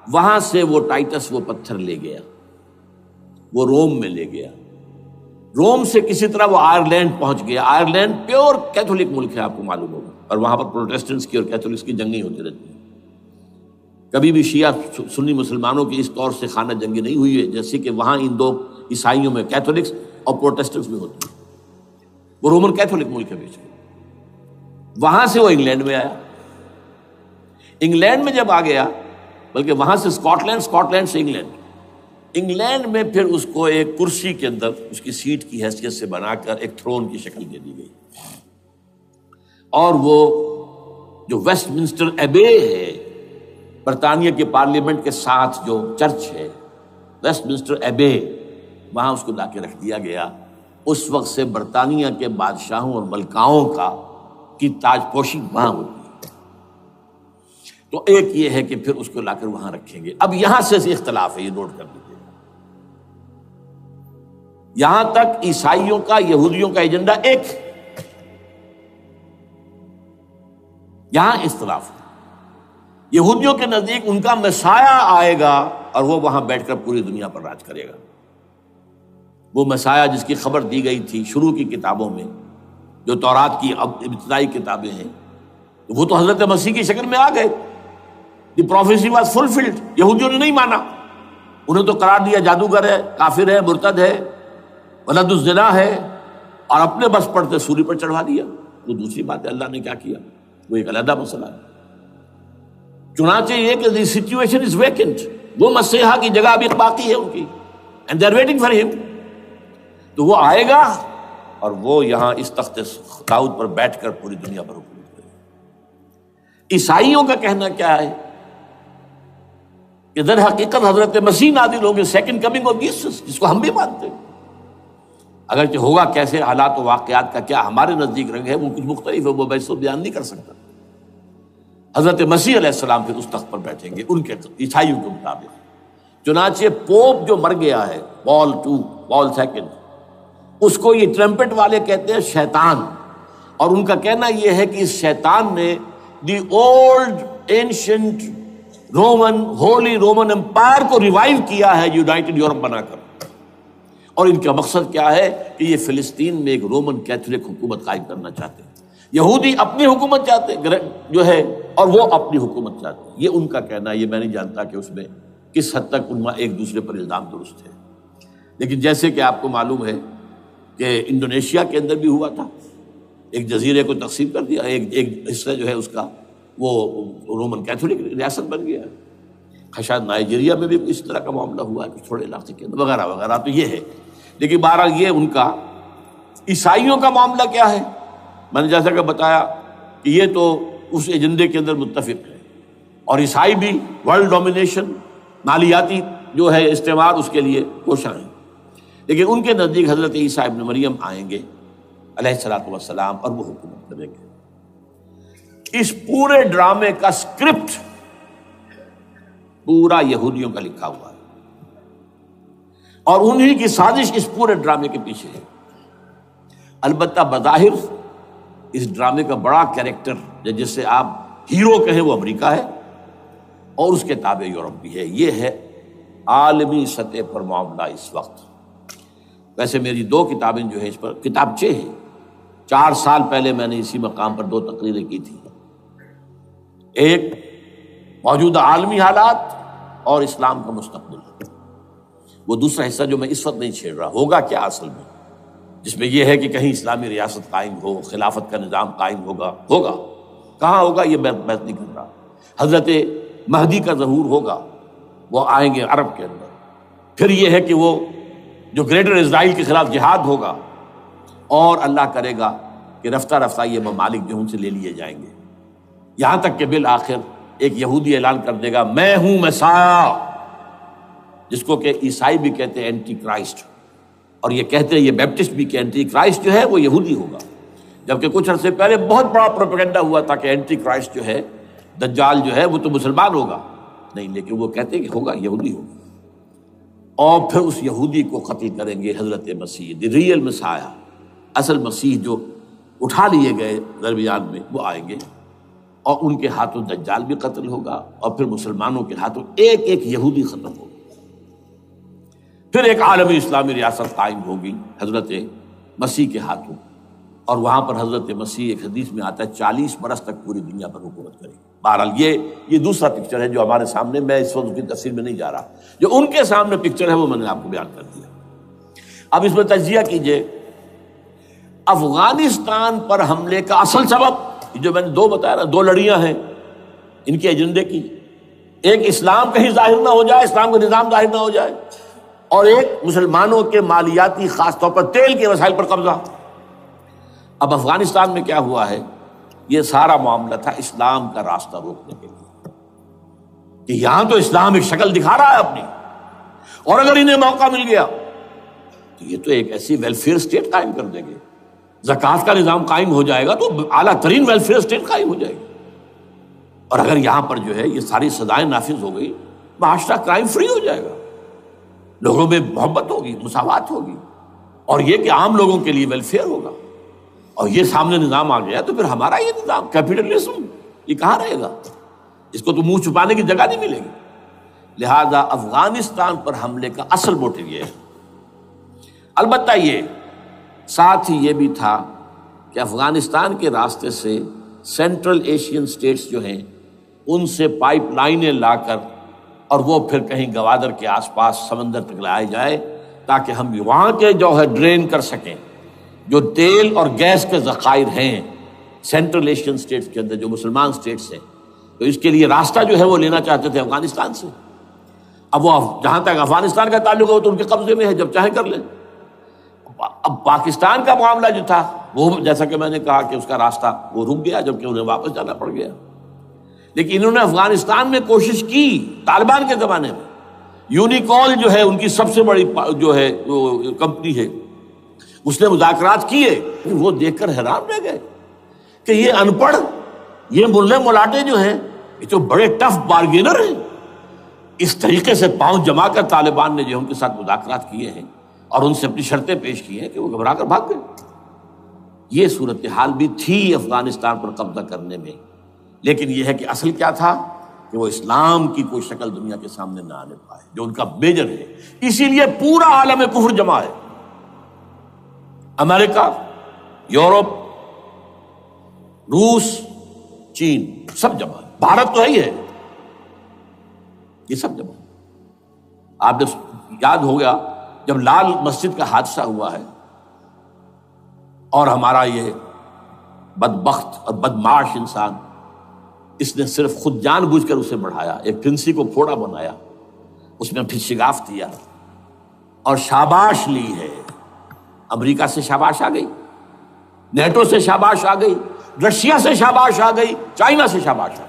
وہاں سے وہ ٹائٹس وہ پتھر لے گیا، وہ روم میں لے گیا، روم سے کسی طرح وہ آئرلینڈ پہنچ گیا۔ آئرلینڈ پیور کیتھولک ملک ہے، آپ کو معلوم ہوگا، اور وہاں پر پروٹیسٹنٹس کی اور کیتھولکس کی جنگیں ہوتی رہتی ہیں۔ کبھی بھی شیعہ سنی مسلمانوں کی اس طور سے خانہ جنگی نہیں ہوئی ہے جیسے کہ وہاں ان دو عیسائیوں میں، کیتھولکس اور پروٹیسٹنٹس میں ہوتی ہے۔ وہ رومن کیتھولک ملک ہے بیچ میں۔ وہاں سے وہ انگلینڈ میں آیا، انگلینڈ میں جب آ گیا، بلکہ وہاں سے اسکاٹ لینڈ سے انگلینڈ میں پھر اس کو ایک کرسی کے اندر اس کی سیٹ کی حیثیت سے بنا کر ایک تھرون کی شکل دے دی گئی، اور وہ جو ویسٹ منسٹر ایبے ہے، برطانیہ کے پارلیمنٹ کے ساتھ جو چرچ ہے، ویسٹ منسٹر ایبے، وہاں اس کو لا کے رکھ دیا گیا۔ اس وقت سے برطانیہ کے بادشاہوں اور ملکاؤں کی تاج پوشی وہاں ہوتی ہے۔ تو ایک یہ ہے کہ پھر اس کو لا کر وہاں رکھیں گے۔ اب یہاں سے اختلاف ہے، یہ نوٹ کر لیجیے، یہاں تک عیسائیوں کا، یہودیوں کا ایجنڈا ایک، یہاں اختلاف ہے۔ یہودیوں کے نزدیک ان کا مسیح آئے گا اور وہ وہاں بیٹھ کر پوری دنیا پر راج کرے گا۔ وہ مسیح جس کی خبر دی گئی تھی شروع کی کتابوں میں، جو تورات کی ابتدائی کتابیں ہیں، وہ تو حضرت مسیح کی شکل میں آ گئے۔ دی پروفیسی واز فلفلڈ۔ یہودیوں نے نہیں مانا، انہیں تو قرار دیا جادوگر ہے، کافر ہے، مرتد ہے، ولد الزنا ہے، اور اپنے بس پڑتے سوری پر چڑھا دیا۔ وہ دوسری بات ہے، اللہ نے کیا کیا، وہ ایک علیحدہ مسئلہ ہے۔ چنانچہ یہ کہ دی سچویشن از ویکنٹ، وہ مسیحا کی جگہ ابھی باقی ہے ان کی، and they are waiting for ہم۔ تو وہ آئے گا اور وہ یہاں اس تخت داؤد پر بیٹھ کر پوری دنیا پر حکومت کرے گا۔ عیسائیوں کا کہنا کیا ہے کہ در حقیقت حضرت مسیح نازل ہوں گے، سیکنڈ کمنگ آف جیسس، جس کو ہم بھی مانتے ہیں، اگرچہ ہوگا کیسے، حالات و واقعات کا کیا ہمارے نزدیک رنگ ہے وہ کچھ مختلف ہے، وہ میں بیان نہیں کر سکتا۔ حضرت مسیح علیہ السلام پھر اس تخت پر بیٹھیں گے ان کے عیسائیوں کے مطابق۔ چنانچہ پوپ جو مر گیا ہے، پال سیکنڈ، اس کو یہ ٹرمپٹ والے کہتے ہیں شیطان، اور ان کا کہنا یہ ہے کہ اس شیطان نے the old ancient Holy Roman Empire کو ریوائیو کیا ہے، یونائٹڈ یورپ بنا کر۔ اور ان کا مقصد کیا ہے کہ یہ فلسطین میں ایک رومن کیتھولک حکومت قائم کرنا چاہتے ہیں۔ یہودی اپنی حکومت چاہتے جو ہے، اور وہ اپنی حکومت چاہتے ہیں، یہ ان کا کہنا ہے۔ یہ میں نہیں جانتا کہ اس میں کس حد تک ان میں ایک دوسرے پر الزام درست ہے، لیکن جیسے کہ آپ کو معلوم ہے کہ انڈونیشیا کے اندر بھی ہوا تھا، ایک جزیرے کو تقسیم کر دیا، ایک حصہ جو ہے اس کا وہ رومن کیتھولک ریاست بن گیا۔ شاید نائجیریا میں بھی اس طرح کا معاملہ ہوا ہے، کچھ تھوڑے علاقے کے اندر، وغیرہ وغیرہ۔ تو یہ ہے، لیکن بہرحال یہ ان کا۔ عیسائیوں کا معاملہ کیا ہے؟ میں نے جیسا کہ بتایا کہ یہ تو اس ایجنڈے کے اندر متفق ہے، اور عیسائی بھی ورلڈ ڈومینیشن، مالیاتی جو ہے استعمار، اس کے لیے کوشاں ہیں۔ لیکن ان کے نزدیک حضرت عیسیٰ ابن مریم آئیں گے علیہ الصلوۃ والسلام، اور وہ حکومت کریں گے۔ اس پورے ڈرامے کا اسکرپٹ پورا یہودیوں کا لکھا ہوا ہے، اور انہی کی سازش اس پورے ڈرامے کے پیچھے ہے۔ البتہ بظاہر اس ڈرامے کا بڑا کیریکٹر جس سے آپ ہیرو کہیں وہ امریکہ ہے، اور اس کے تابع یورپ بھی ہے. یہ ہے عالمی سطح پر معاملہ اس وقت. ویسے میری 2 کتابیں جو ہیں اس پر کتابچے ہیں. 4 سال پہلے میں نے اسی مقام پر 2 تقریریں کی تھی. ایک موجودہ عالمی حالات اور اسلام کا مستقبل. وہ دوسرا حصہ جو میں اس وقت نہیں چھیڑ رہا، ہوگا کیا اصل میں، جس میں یہ ہے کہ کہیں اسلامی ریاست قائم ہو، خلافت کا نظام قائم ہوگا کہاں ہوگا یہ میں بحث نہیں کر رہا. حضرت مہدی کا ظہور ہوگا، وہ آئیں گے عرب کے اندر. پھر یہ ہے کہ وہ جو گریٹر اسرائیل کے خلاف جہاد ہوگا، اور اللہ کرے گا کہ رفتہ رفتہ یہ ممالک جو ان سے لے لیے جائیں گے، یہاں تک کہ بالآخر ایک یہودی اعلان کر دے گا میں ہوں مسیح، جس کو کہ عیسائی بھی کہتے ہیں اینٹی کرائسٹ، اور یہ کہتے ہیں یہ بیپٹسٹ بھی کہ اینٹی کرائسٹ جو ہے وہ یہودی ہوگا. جبکہ کچھ عرصے پہلے بہت بڑا پروپیگنڈا ہوا تھا کہ اینٹی کرائسٹ جو ہے، دجال جو ہے وہ تو مسلمان ہوگا. نہیں، لیکن وہ کہتے ہیں کہ ہوگا یہودی ہوگا. اور پھر اس یہودی کو قتل کریں گے حضرت مسیح، دی ریئل مسیح، اصل مسیح جو اٹھا لیے گئے درمیان میں، وہ آئیں گے اور ان کے ہاتھوں دجال بھی قتل ہوگا، اور پھر مسلمانوں کے ہاتھوں ایک ایک یہودی ختم ہوگا. پھر ایک عالمی اسلامی ریاست قائم ہوگی حضرت مسیح کے ہاتھوں، اور وہاں پر حضرت مسیح ایک حدیث میں آتا ہے 40 برس تک پوری دنیا پر حکومت کرے گی. بہرحال یہ دوسرا پکچر ہے جو ہمارے سامنے، میں اس وقت کی تفصیل میں نہیں جا رہا. جو ان کے سامنے پکچر ہے وہ میں نے آپ کو بیان کر دیا. اب اس میں تجزیہ کیجئے افغانستان پر حملے کا اصل سبب جو میں نے 2 بتایا نا، 2 لڑیاں ہیں ان کے ایجنڈے کی. ایک اسلام کہیں ظاہر نہ ہو جائے، اسلام کا نظام ظاہر نہ ہو جائے، اور ایک مسلمانوں کے مالیاتی خاص طور پر تیل کے وسائل پر قبضہ. اب افغانستان میں کیا ہوا ہے، یہ سارا معاملہ تھا اسلام کا راستہ روکنے کے لیے، کہ یہاں تو اسلام ایک شکل دکھا رہا ہے اپنی، اور اگر انہیں موقع مل گیا تو یہ تو ایک ایسی ویلفیئر اسٹیٹ قائم کر دیں گے. زکوٰۃ کا نظام قائم ہو جائے گا تو اعلیٰ ترین ویلفیئر اسٹیٹ قائم ہو جائے گی. اور اگر یہاں پر جو ہے یہ ساری سزائیں نافذ ہو گئی، معاشرہ کرائم فری ہو جائے گا، لوگوں میں محبت ہوگی، مساوات ہوگی، اور یہ کہ عام لوگوں کے لیے ویلفیئر ہوگا. اور یہ سامنے نظام آ گیا تو پھر ہمارا یہ نظام کیپٹلزم یہ کہاں رہے گا، اس کو تو منہ چھپانے کی جگہ نہیں ملے گی. لہذا افغانستان پر حملے کا اصل موٹیو یہ ہے. البتہ یہ ساتھ ہی یہ بھی تھا کہ افغانستان کے راستے سے سینٹرل ایشین سٹیٹس جو ہیں ان سے پائپ لائنیں لا کر، اور وہ پھر کہیں گوادر کے آس پاس سمندر تک لائے جائے، تاکہ ہم وہاں کے جو ہے ڈرین کر سکیں جو تیل اور گیس کے ذخائر ہیں سینٹرل ایشین سٹیٹس کے اندر جو مسلمان سٹیٹس ہیں. تو اس کے لیے راستہ جو ہے وہ لینا چاہتے تھے افغانستان سے. اب وہ جہاں تک افغانستان کا تعلق ہو تو ان کے قبضے میں ہے، جب چاہیں کر لیں. اب پاکستان کا معاملہ جو تھا وہ جیسا کہ میں نے کہا کہ اس کا راستہ وہ رک گیا، جبکہ انہیں واپس جانا پڑ گیا. لیکن انہوں نے افغانستان میں کوشش کی. طالبان کے زمانے میں یونیکول جو ہے ان کی سب سے بڑی جو ہے کمپنی ہے، اس نے مذاکرات کیے. وہ دیکھ کر حیران رہ گئے کہ یہ ان پڑھ، یہ ملے ملاٹے جو ہیں یہ تو بڑے ٹف بارگینر ہیں. اس طریقے سے پاؤں جما کر طالبان نے جو ان کے ساتھ مذاکرات کیے ہیں اور ان سے اپنی شرطیں پیش کی ہیں کہ وہ گھبرا کر بھاگ گئے. یہ صورتحال بھی تھی افغانستان پر قبضہ کرنے میں. لیکن یہ ہے کہ اصل کیا تھا کہ وہ اسلام کی کوئی شکل دنیا کے سامنے نہ آنے پائے، جو ان کا میجر ہے. اسی لیے پورا عالم کفر جمع ہے، امریکہ، یورپ، روس، چین، سب جمع ہے. بھارت تو ہے ہی ہے، یہ سب جمع ہے. آپ نے یاد ہو گیا جب لال مسجد کا حادثہ ہوا ہے اور ہمارا یہ بدبخت اور بدمعاش انسان، اس نے صرف خود جان بوجھ کر اسے بڑھایا، ایک پھنسی کو پھوڑا بنایا، اس میں پھر شگاف دیا اور شاباش لی ہے. امریکہ سے شاباش آ گئی، نیٹو سے شاباش آ گئی، رشیا سے شاباش آ گئی، چائنا سے شاباش آ گئی.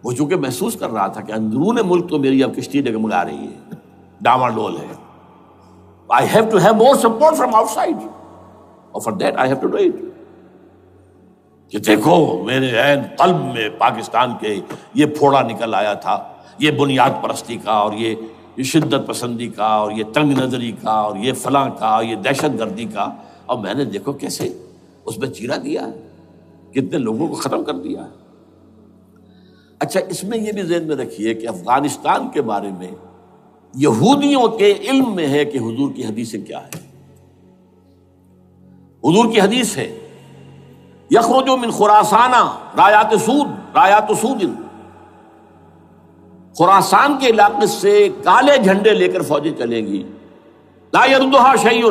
وہ چونکہ محسوس کر رہا تھا کہ اندرون ملک تو میری اب کشتی ڈگمگا رہی ہے، ڈاواڈول ہے. I have to have more support from outside. اور for that I have to do it. کہ دیکھو میرے عین قلب میں پاکستان کے یہ پھوڑا نکل آیا تھا، یہ بنیاد پرستی کا اور یہ شدت پسندی کا اور یہ تنگ نظری کا اور یہ فلاں کا، یہ دہشت گردی کا، اور میں نے دیکھو کیسے اس میں چیرا دیا ہے، کتنے لوگوں کو ختم کر دیا ہے. اچھا اس میں یہ بھی ذہن میں رکھیے کہ افغانستان کے بارے میں یہودیوں کے علم میں ہے کہ حضور کی حدیثیں کیا ہے. حضور کی حدیث ہے یخرج من خراسان رایات سود، خراسان کے علاقے سے کالے جھنڈے لے کر فوجیں چلیں گی، لا یردھا شیء،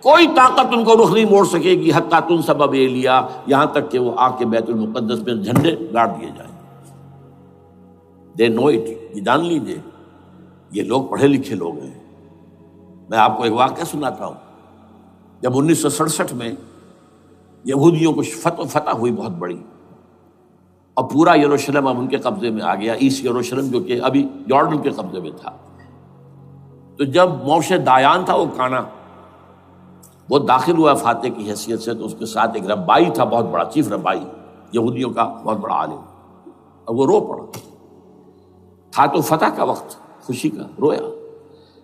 کوئی طاقت ان کو رخ نہیں موڑ سکے گی، حتیٰ تنصب بیلیا، یہاں تک کہ وہ آ کے بیت المقدس میں جھنڈے گاڑ دیے جائیں. دے نو اٹ، یہ جان لیجیے یہ لوگ پڑھے لکھے لوگ ہیں. میں آپ کو ایک واقعہ سناتا ہوں. جب 1967 میں یہودیوں کو فتح ہوئی بہت بڑی، اور پورا یروشلم اب ان کے قبضے میں آ گیا، ایسٹ یروشلم جو کہ ابھی جارڈن کے قبضے میں تھا. تو جب موشے دایان تھا وہ کانا، وہ داخل ہوا فاتح کی حیثیت سے، تو اس کے ساتھ ایک ربائی تھا بہت بڑا، چیف ربائی یہودیوں کا بہت بڑا عالم، اور وہ رو پڑا. تھا تو فتح کا وقت، خوشی کا، رویا.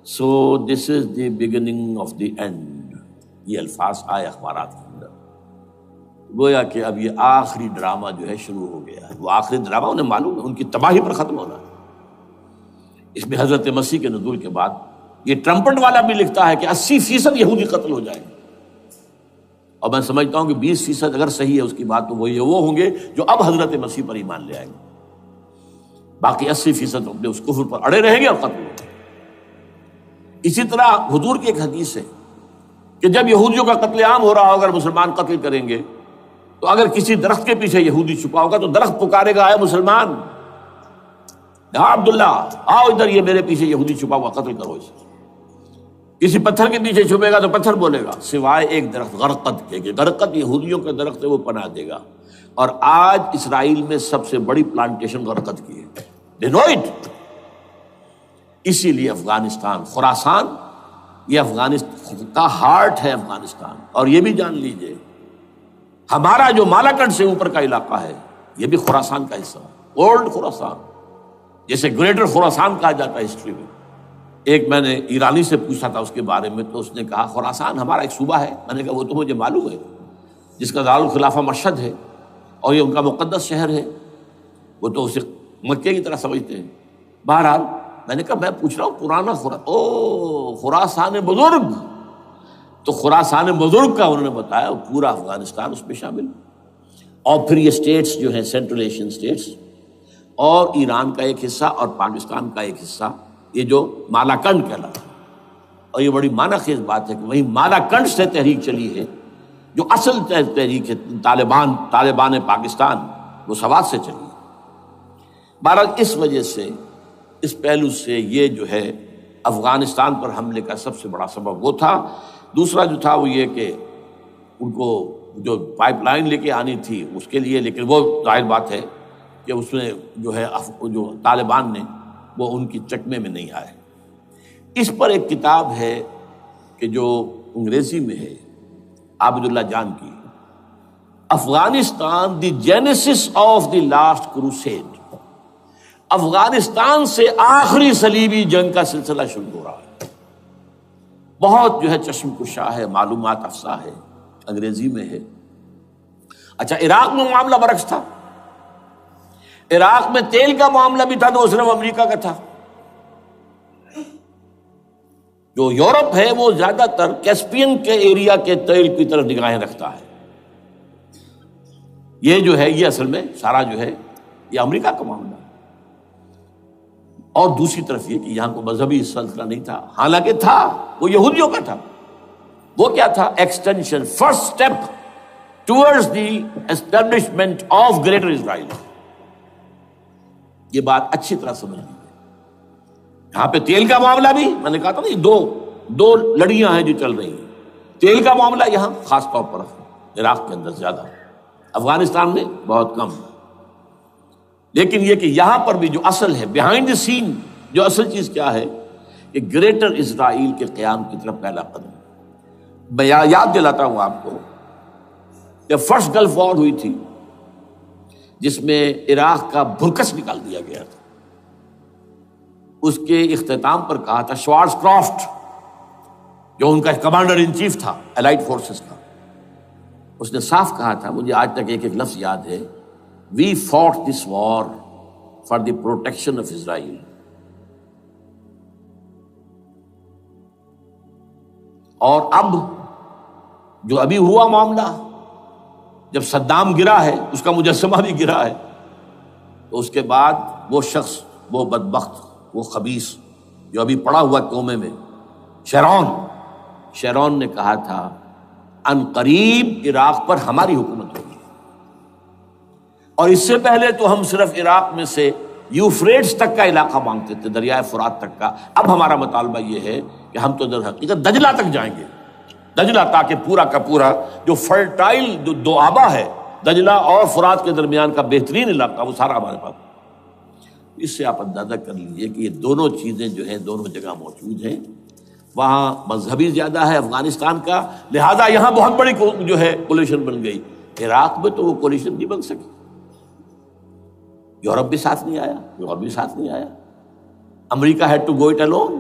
So this is the beginning of the end, یہ الفاظ آئے اخبارات کے اندر. گویا کہ اب یہ آخری ڈرامہ جو ہے شروع ہو گیا ہے. وہ آخری ڈرامہ انہیں معلوم ہے ان کی تباہی پر ختم ہونا ہے. اس میں حضرت مسیح کے نزول کے بعد یہ ٹرمپٹ والا بھی لکھتا ہے کہ 80% یہودی قتل ہو جائیں گے، اور میں سمجھتا ہوں کہ 20% اگر صحیح ہے اس کی بات، تو وہ ہوں گے جو اب حضرت مسیح پر ایمان لے آئیں گے. باقی 80% اپنے اس کفر پر اڑے رہیں گے اور قتل ہوں گے. اسی طرح حضور کی ایک حدیث ہے کہ جب یہودیوں کا قتل عام ہو رہا ہوگا، اگر مسلمان قتل کریں گے، تو اگر کسی درخت کے پیچھے یہودی چھپا ہوگا تو درخت پکارے گا، اے مسلمان، ہاں عبداللہ آؤ ادھر، یہ میرے پیچھے یہودی چھپا ہوا، قتل کرو اسے. کسی پتھر کے پیچھے چھپے گا تو پتھر بولے گا، سوائے ایک درخت غرقد کے، کہ غرقد یہودیوں کا درخت ہے، وہ پناہ دے گا. اور آج اسرائیل میں سب سے بڑی پلانٹیشن غرقد کی ہے. They know it. اسی لیے افغانستان، خراسان، یہ افغانستان کا ہارٹ ہے افغانستان. اور یہ بھی جان لیجئے ہمارا جو مالاکنڈ سے اوپر کا علاقہ ہے یہ بھی خراسان کا حصہ ہے، اولڈ خراسان، جیسے گریٹر خراسان کہا جاتا ہے ہسٹری میں. ایک میں نے ایرانی سے پوچھا تھا اس کے بارے میں، تو اس نے کہا خراسان ہمارا ایک صوبہ ہے. میں نے کہا وہ تو مجھے معلوم ہے، جس کا دارالخلافہ مشہد ہے اور یہ ان کا مقدس شہر ہے، وہ تو اسے مکے کی طرح سمجھتے ہیں. بہرحال میں نے کہا میں پوچھ رہا ہوں پرانا خراسان بزرگ. تو خراسان بزرگ کا انہوں نے بتایا پورا افغانستان اس میں شامل، اور پھر یہ اسٹیٹس جو ہیں سینٹرل ایشین اسٹیٹس، اور ایران کا ایک حصہ اور پاکستان کا ایک حصہ، یہ جو مالاکنڈ کہلاتا ہے. اور یہ بڑی معنی خیز بات ہے کہ وہی مالاکنڈ سے تحریک چلی ہے جو اصل تحریک ہے طالبان پاکستان، وہ سوات سے چلی ہے. بہرحال اس وجہ سے، اس پہلو سے یہ جو ہے افغانستان پر حملے کا سب سے بڑا سبب وہ تھا. دوسرا جو تھا وہ یہ کہ ان کو جو پائپ لائن لے کے آنی تھی اس کے لیے، لیکن وہ ظاہر بات ہے کہ اس میں جو ہے جو طالبان نے وہ ان کی چکمے میں نہیں آئے. اس پر ایک کتاب ہے کہ جو انگریزی میں ہے عابد اللہ جان کی، Afghanistan the genesis of the last crusade. Afghanistan سے آخری صلیبی جنگ کا سلسلہ شروع ہو رہا ہے. بہت جو ہے چشم کشا ہے، معلومات افزا ہے، انگریزی میں ہے. اچھا عراق میں معاملہ برعکس تھا. عراق میں تیل کا معاملہ بھی تھا تو صرف امریکہ کا تھا. جو یورپ ہے وہ زیادہ تر کیسپین کے ایریا کے تیل کی طرف نگاہیں رکھتا ہے. یہ جو ہے یہ اصل میں سارا جو ہے یہ امریکہ کا معاملہ ہے. اور دوسری طرف یہ کہ یہاں کو مذہبی سلسلہ نہیں تھا، حالانکہ تھا، وہ یہودیوں کا تھا. وہ کیا تھا؟ Extension, first step towards the establishment of greater Israel. یہ بات اچھی طرح سمجھ لیجیے. یہاں پہ تیل کا معاملہ بھی میں نے کہا تھا نا، دو لڑیاں ہیں جو چل رہی ہیں. تیل کا معاملہ یہاں خاص طور پر عراق کے اندر زیادہ، افغانستان میں بہت کم. لیکن یہ کہ یہاں پر بھی جو اصل ہے بیہائنڈ دی سین، جو اصل چیز کیا ہے کہ گریٹر اسرائیل کے قیام کی طرف پہلا قدم. میں یاد دلاتا ہوں آپ کو کہ فرسٹ گلف وار ہوئی تھی جس میں عراق کا بھرکس نکال دیا گیا تھا. اس کے اختتام پر کہا تھا شوارز کرافٹ، جو ان کا کمانڈر ان چیف تھا الائڈ فورسز کا، اس نے صاف کہا تھا، مجھے آج تک ایک ایک لفظ یاد ہے، we fought this war for the protection of Israel. اور اب جو ابھی ہوا معاملہ، جب صدام گرا ہے، اس کا مجسمہ بھی گرا ہے، تو اس کے بعد وہ شخص، وہ بدبخت، وہ خبیث جو ابھی پڑا ہوا کومے میں، شیرون نے کہا تھا ان قریب عراق پر ہماری حکومت ہوگی، اور اس سے پہلے تو ہم صرف عراق میں سے یوفریٹس تک کا علاقہ مانگتے تھے، دریائے فرات تک کا، اب ہمارا مطالبہ یہ ہے کہ ہم تو در حقیقت دجلہ تک جائیں گے، دجلہ، تاکہ پورا کا پورا جو فرٹائل جو دو آبا ہے دجلہ اور فرات کے درمیان کا بہترین علاقہ، وہ سارا ہمارے پاس۔ اس سے آپ اندازہ کر لیجئے کہ یہ دونوں چیزیں جو ہیں دونوں جگہ موجود ہیں۔ وہاں مذہبی زیادہ ہے افغانستان کا، لہذا یہاں بہت بڑی جو ہے کولیشن بن گئی۔ عراق میں تو وہ کولیشن نہیں بن سکی، یورپ بھی ساتھ نہیں آیا، یورپ بھی ساتھ نہیں آیا، امریکہ had to go it alone,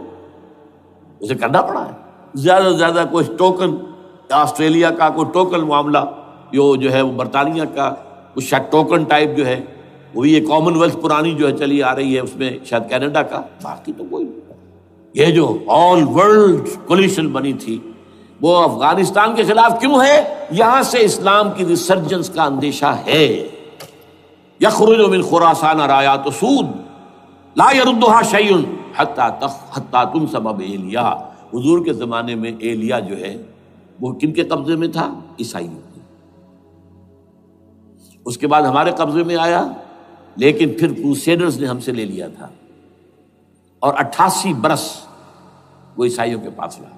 اسے کرنا پڑا ہے۔ زیادہ سے زیادہ کوئی ٹوکن، آسٹریلیا کا کوئی ٹوکن معاملہ جو ہے وہ برطانیہ کا کچھ شاید ٹوکن ٹائپ جو ہے، وہی یہ کامن ویلتھ پرانی جو ہے چلی آ رہی ہے، اس میں شاید کینیڈا کا، باقی تو کوئی نہیں۔ یہ جو آل ورلڈ کولیشن بنی تھی وہ افغانستان کے خلاف کیوں ہے؟ یہاں سے اسلام کی ریسرجنس کا اندیشہ ہے۔ یخرج من خراسان رایات سود لا یردها شیء حتی تنصب بایلیا۔ حضور کے زمانے میں ایلیا جو ہے وہ کن کے قبضے میں تھا؟ عیسائیوں کے۔ اس کے بعد ہمارے قبضے میں آیا، لیکن پھر کروسیڈرز نے ہم سے لے لیا تھا، اور 88 برس وہ عیسائیوں کے پاس رہا،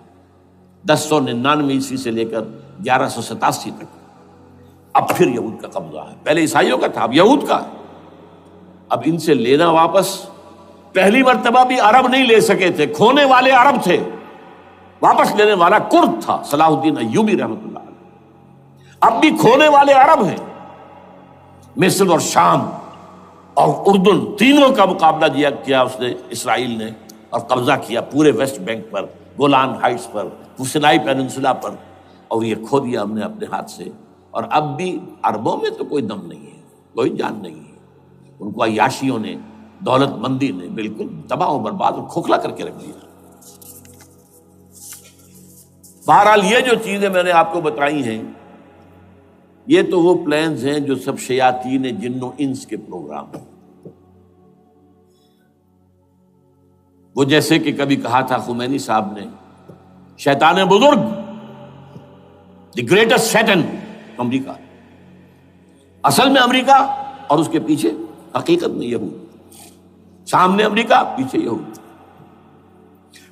1099 عیسوی سے لے کر 1187 تک۔ اب پھر یہود کا قبضہ ہے، پہلے عیسائیوں کا تھا، اب یہود کا۔ اب ان سے لینا واپس، پہلی مرتبہ بھی عرب نہیں لے سکے تھے، کھونے والے عرب تھے، واپس لینے والا کرد تھا، صلاح الدین ایوبی رحمۃ اللہ علیہ۔ اب بھی کھونے والے عرب ہیں، مصر اور شام اور اردن، تینوں کا مقابلہ کیا اس نے، اسرائیل نے، اور قبضہ کیا پورے ویسٹ بینک پر، گولان ہائٹس پر، سینائی پیننسولا پر، اور یہ کھو دیا ہم نے اپنے ہاتھ سے۔ اور اب بھی عربوں میں تو کوئی دم نہیں ہے، کوئی جان نہیں ہے، ان کو عیاشیوں نے، دولت مندی نے بالکل تباہ و برباد اور کھوکھلا کر کے رکھ دیا۔ بہرحال یہ جو چیزیں میں نے آپ کو بتائی ہیں، یہ تو وہ پلانز ہیں جو سب شیاطین جن و انس کے پروگرام ہیں۔ وہ جیسے کہ کبھی کہا تھا خمینی صاحب نے، شیطان بزرگ، دی گریٹسٹ سیٹن، امریکہ، اصل میں امریکہ، اور اس کے پیچھے حقیقت میں یہود، سامنے امریکہ، پیچھے یہود۔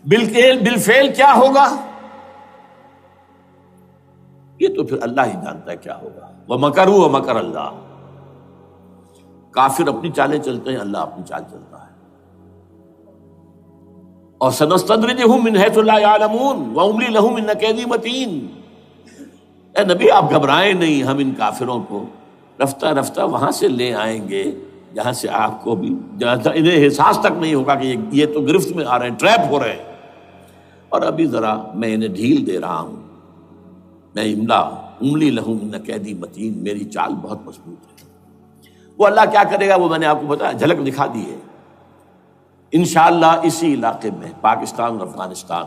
بالفعل کیا ہوگا یہ تو پھر اللہ ہی جانتا ہے کیا ہوگا۔ وَمَكَرُوا وَمَكَرَ اللَّهُ، کافر اپنی چالیں چلتے ہیں، اللہ اپنی چال چلتا ہے۔ اور سَنَسْتَدْرِجُهُم مِّنْ حَيْثُ لَا يَعْلَمُونَ وَأُمْلِي لَهُمْ إِنَّ كَيْدِي مَتِينٌ۔ اے نبی آپ گھبرائیں نہیں، ہم ان کافروں کو رفتہ رفتہ وہاں سے لے آئیں گے جہاں سے آپ کو بھی انہیں احساس تک نہیں ہوگا کہ یہ تو گرفت میں آ رہے ہیں، ٹریپ ہو رہے ہیں، اور ابھی ذرا میں انہیں ڈھیل دے رہا ہوں۔ میں املی لہم ان کیدی متین، میری چال بہت مضبوط ہے۔ وہ اللہ کیا کرے گا وہ میں نے آپ کو بتایا، جھلک دکھا دی ہے۔ انشاءاللہ اسی علاقے میں پاکستان اور افغانستان،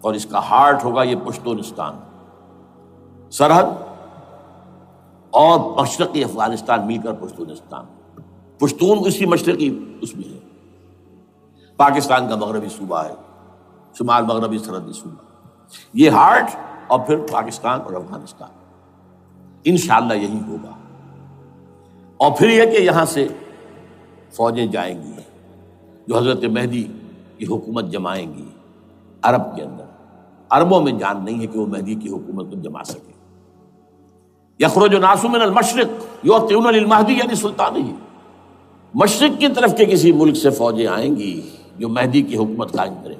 اور اس کا ہارٹ ہوگا یہ پشتونستان، سرحد اور مشرقی افغانستان مل کر پشتونستان، پشتون اسی مشرقی اس میں ہے، پاکستان کا مغربی صوبہ ہے، شمال مغربی سرحدی صوبہ، یہ ہارٹ، اور پھر پاکستان اور افغانستان، انشاءاللہ یہی ہوگا۔ اور پھر یہ کہ یہاں سے فوجیں جائیں گی جو حضرت مہدی کی حکومت جمائیں گی عرب کے اندر۔ عربوں میں جان نہیں ہے کہ وہ مہدی کی حکومت کو جما سکے۔ یخرج ناس من المشرق یؤتون للمہدی، یعنی سلطان ہی، مشرق کی طرف کے کسی ملک سے فوجیں آئیں گی جو مہدی کی حکومت قائم کریں۔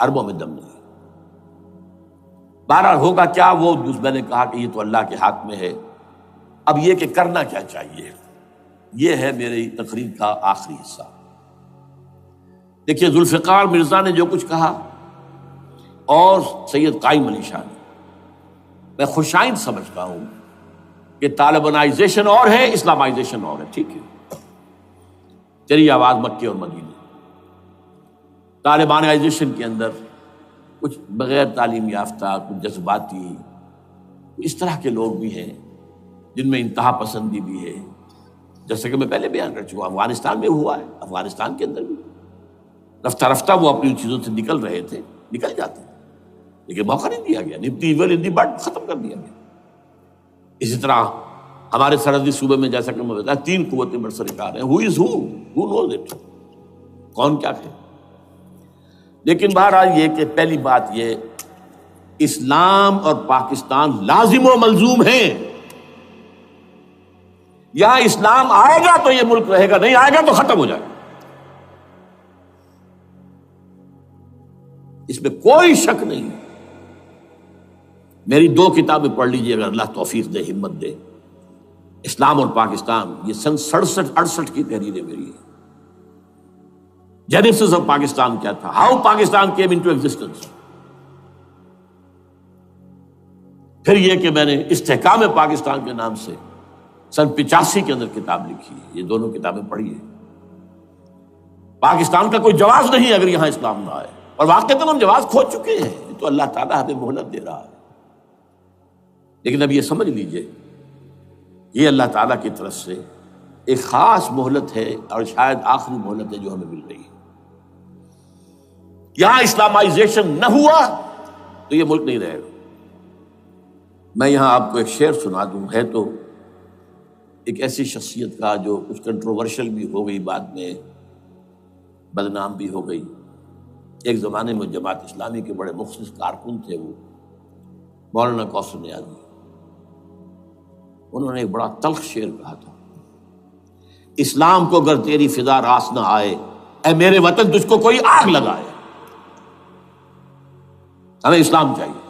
عربوں میں دم نہیں۔ بہرحال ہوگا کیا، وہ میں نے کہا کہ یہ تو اللہ کے ہاتھ میں ہے۔ اب یہ کہ کرنا کیا چاہیے، یہ ہے میری تقریر کا آخری حصہ۔ دیکھیے ذوالفقار مرزا نے جو کچھ کہا اور سید قائم علی شاہ نے، میں خوشائند سمجھتا ہوں کہ طالبانائزیشن اور ہے، اسلامائزیشن اور ہے، ٹھیک ہے، تیری آواز مکے اور مدینے. طالبانائزیشن کے اندر کچھ بغیر تعلیم یافتہ، کچھ جذباتی، اس طرح کے لوگ بھی ہیں جن میں انتہا پسندی بھی ہے، جیسے کہ میں پہلے بیان کر چکا ہوں. افغانستان میں ہوا ہے، افغانستان کے اندر بھی رفتہ رفتہ وہ اپنی ان چیزوں سے نکل رہے تھے، نکل جاتے ہیں، لیکن موقع نہیں دیا گیا. Nip the evil in the bud ختم کر دیا گیا. اسی طرح ہمارے سرحدی صوبے میں جیسا کہ میں بتایا 3 قوتیں برسرکار ہیں. ہو از ہو نوز اٹ، کون کیا ہے. لیکن بہرحال یہ کہ پہلی بات یہ، اسلام اور پاکستان لازم و ملزوم ہیں. یہاں اسلام آئے گا تو یہ ملک رہے گا، نہیں آئے گا تو ختم ہو جائے گا. اس میں کوئی شک نہیں. میری 2 کتابیں پڑھ لیجیے اگر اللہ توفیق دے، ہمت دے. اسلام اور پاکستان، یہ سن 67-68 کی تحریر ہے میری. جینیسس آف پاکستان کیا تھا، how Pakistan came into existence. پھر یہ کہ میں نے استحکام پاکستان کے نام سے سن 85 کے اندر کتاب لکھی ہے. یہ دونوں کتابیں پڑھی ہیں. پاکستان کا کوئی جواز نہیں اگر یہاں اسلام نہ آئے، اور واقعتاً ہم جواز کھو چکے ہیں. یہ تو اللہ تعالیٰ ہمیں مہلت دے رہا ہے. لیکن اب یہ سمجھ لیجئے، یہ اللہ تعالیٰ کی طرف سے ایک خاص مہلت ہے، اور شاید آخری مہلت ہے جو ہمیں مل رہی ہے. یہاں اسلامائزیشن نہ ہوا تو یہ ملک نہیں رہے گا. میں یہاں آپ کو ایک شعر سنا دوں. ہے تو ایک ایسی شخصیت کا جو کچھ کنٹروورشل بھی ہو گئی، بعد میں بدنام بھی ہو گئی. ایک زمانے میں جماعت اسلامی کے بڑے مخلص کارکن تھے وہ، مولانا کوثر نیازی. انہوں نے ایک بڑا تلخ شعر کہا تھا، اسلام کو اگر تیری فضا راس نہ آئے، اے میرے وطن تجھ کو کوئی آگ لگائے. ہمیں اسلام چاہیے،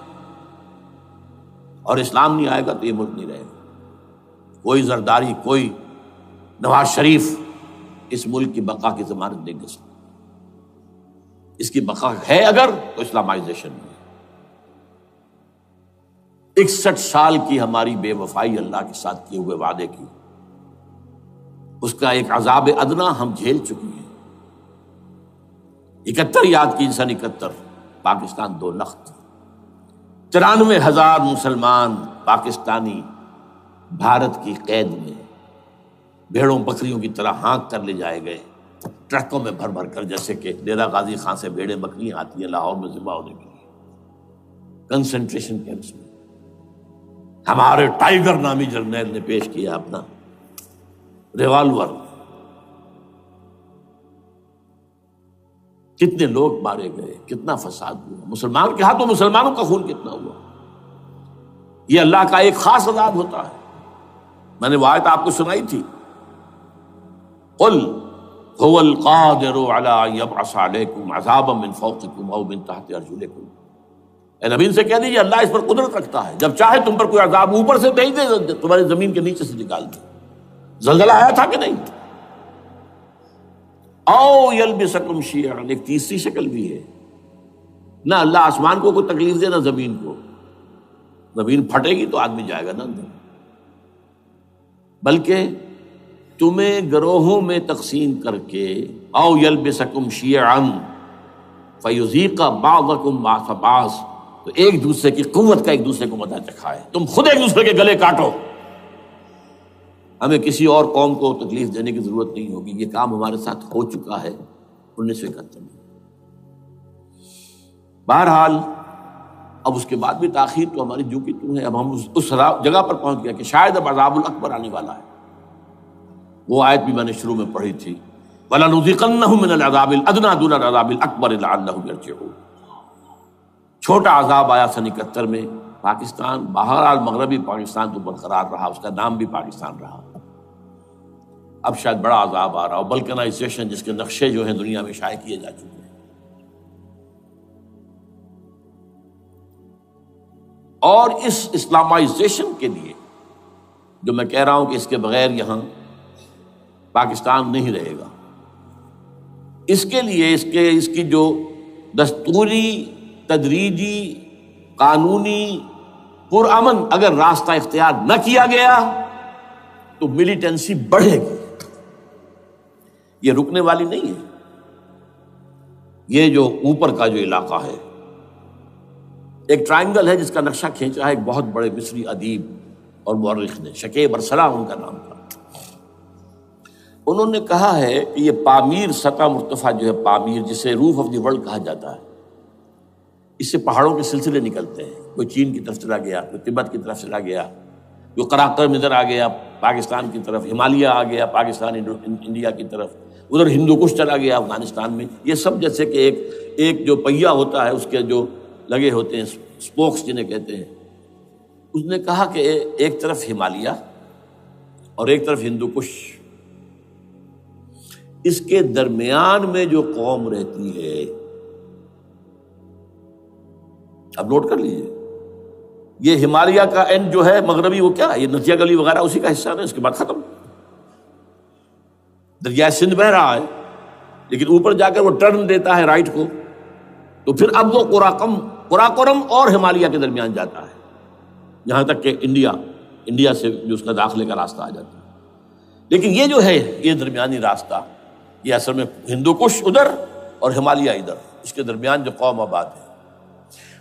اور اسلام نہیں آئے گا تو یہ ملک نہیں رہے گا. کوئی زرداری، کوئی نواز شریف اس ملک کی بقا کی ضمانت نہیں دے سکتا. اس کی بقا ہے اگر تو اسلامائزیشن میں. 61 سال کی ہماری بے وفائی اللہ کے ساتھ کیے ہوئے وعدے کی، اس کا ایک عذاب ادنا ہم جھیل چکے ہیں. 71 یاد کی سن 71 پاکستان 2 لخت، 93,000 مسلمان پاکستانی بھارت کی قید میں بھیڑوں بکریوں کی طرح ہانک کر لے جائے گئے، ٹرکوں میں بھر بھر کر، جیسے کہ ڈیرہ غازی خان سے بھیڑیں بکریاں آتی ہیں لاہور میں ذبح ہونے کے لیے. کنسنٹریشن کیمپس میں ہمارے ٹائیگر نامی جرنیل نے پیش کیا اپنا ریوالور. کتنے لوگ مارے گئے، کتنا فساد ہوا. مسلمان کے ہاتھوں مسلمانوں کا خون کتنا ہوا. یہ اللہ کا ایک خاص عذاب ہوتا ہے. میں نے وہ آیت آپ کو سنائی تھی، قل هو القادر على ان يبعث عليكم عذابا من فوقكم او من تحت ارجلكم. اے نبی سے کہہ دیجیے اللہ اس پر قدرت رکھتا ہے، جب چاہے تم پر کوئی عذاب اوپر سے بھیج دے، تمہاری زمین کے نیچے سے نکال دے. زلزلہ آیا تھا کہ نہیں؟ او یلبسکم شیعا، ایک تیسری شکل بھی ہے. نہ اللہ آسمان کو کوئی تکلیف دے، نہ زمین کو. زمین پھٹے گی تو آدمی جائے گا نا اندر، بلکہ تمہیں گروہوں میں تقسیم کر کے او یلبسکم شیعا فیذیق بعضکم بعض بعض، تو ایک دوسرے کی قوت کا ایک دوسرے کو مزہ چکھائے. تم خود ایک دوسرے کے گلے کاٹو. ہمیں کسی اور قوم کو تکلیف دینے کی ضرورت نہیں ہوگی. یہ کام ہمارے ساتھ ہو چکا ہے 1971 میں. بہرحال اب اس کے بعد بھی تاخیر تو ہماری جو کی تو ہے. اب ہم اس جگہ پر پہنچ گئے کہ شاید اب عذاب الاکبر آنے والا ہے. وہ آیت بھی میں نے شروع میں پڑھی تھی، وَلَنُذِيقَنَّهُم مِّنَ الْعَذَابِ الْأَدْنَىٰ دُونَ الْعَذَابِ الْأَكْبَرِ لَعَلَّهُمْ يَرْجِعُونَ. چھوٹا عذاب آیا سن 71 میں پاکستان. بہرحال مغربی پاکستان تو برقرار رہا، اس کا نام بھی پاکستان رہا. اب شاید بڑا عذاب آ رہا ہو، بلکنائزیشن جس کے نقشے جو ہیں دنیا میں شائع کیے جا چکے ہیں. اور اس اسلامائزیشن کے لیے جو میں کہہ رہا ہوں کہ اس کے بغیر یہاں پاکستان نہیں رہے گا، اس کے لیے اس کی جو دستوری، تدریجی، قانونی، پرامن اگر راستہ اختیار نہ کیا گیا تو ملیٹنسی بڑھے گی. یہ رکنے والی نہیں ہے. یہ جو اوپر کا جو علاقہ ہے، ایک ٹرائنگل ہے جس کا نقشہ کھینچا ہے ایک بہت بڑے مصری ادیب اور مورخ نے، شکیب ارسلان ان کا نام تھا. انہوں نے کہا ہے کہ یہ پامیر سطح مرتفع جو ہے، پامیر جسے روف آف دی ورلڈ کہا جاتا ہے، اس سے پہاڑوں کے سلسلے نکلتے ہیں. کوئی چین کی طرف چلا گیا، کوئی تبت کی طرف چلا گیا، کوئی قراقرم ادھر آ گیا پاکستان کی طرف، ہمالیہ آ گیا پاکستان انڈیا کی طرف، ادھر ہندو کش چلا گیا افغانستان میں. یہ سب جیسے کہ ایک جو پہیا ہوتا ہے اس کے جو لگے ہوتے ہیں اسپوکس جنہیں کہتے ہیں. اس نے کہا کہ ایک طرف ہمالیہ اور ایک طرف ہندو کش، اس کے درمیان میں جو قوم رہتی ہے، اب نوٹ کر لیجیے، یہ ہمالیہ کا اینڈ جو ہے مغربی، وہ کیا ہے، یہ نتیا گلی وغیرہ اسی کا حصہ ہے. اس کے بعد ختم، دریائے سندھ بہ رہا ہے، لیکن اوپر جا کر وہ ٹرن دیتا ہے رائٹ کو، تو پھر اب وہ قراقرم اور ہمالیہ کے درمیان جاتا ہے، یہاں تک کہ انڈیا سے جو اس کا داخلے کا راستہ آ جاتا ہے. لیکن یہ جو ہے یہ درمیانی راستہ، یہ اصل میں ہندو کش ادھر اور ہمالیہ ادھر، اس کے درمیان جو قوم آباد ہے.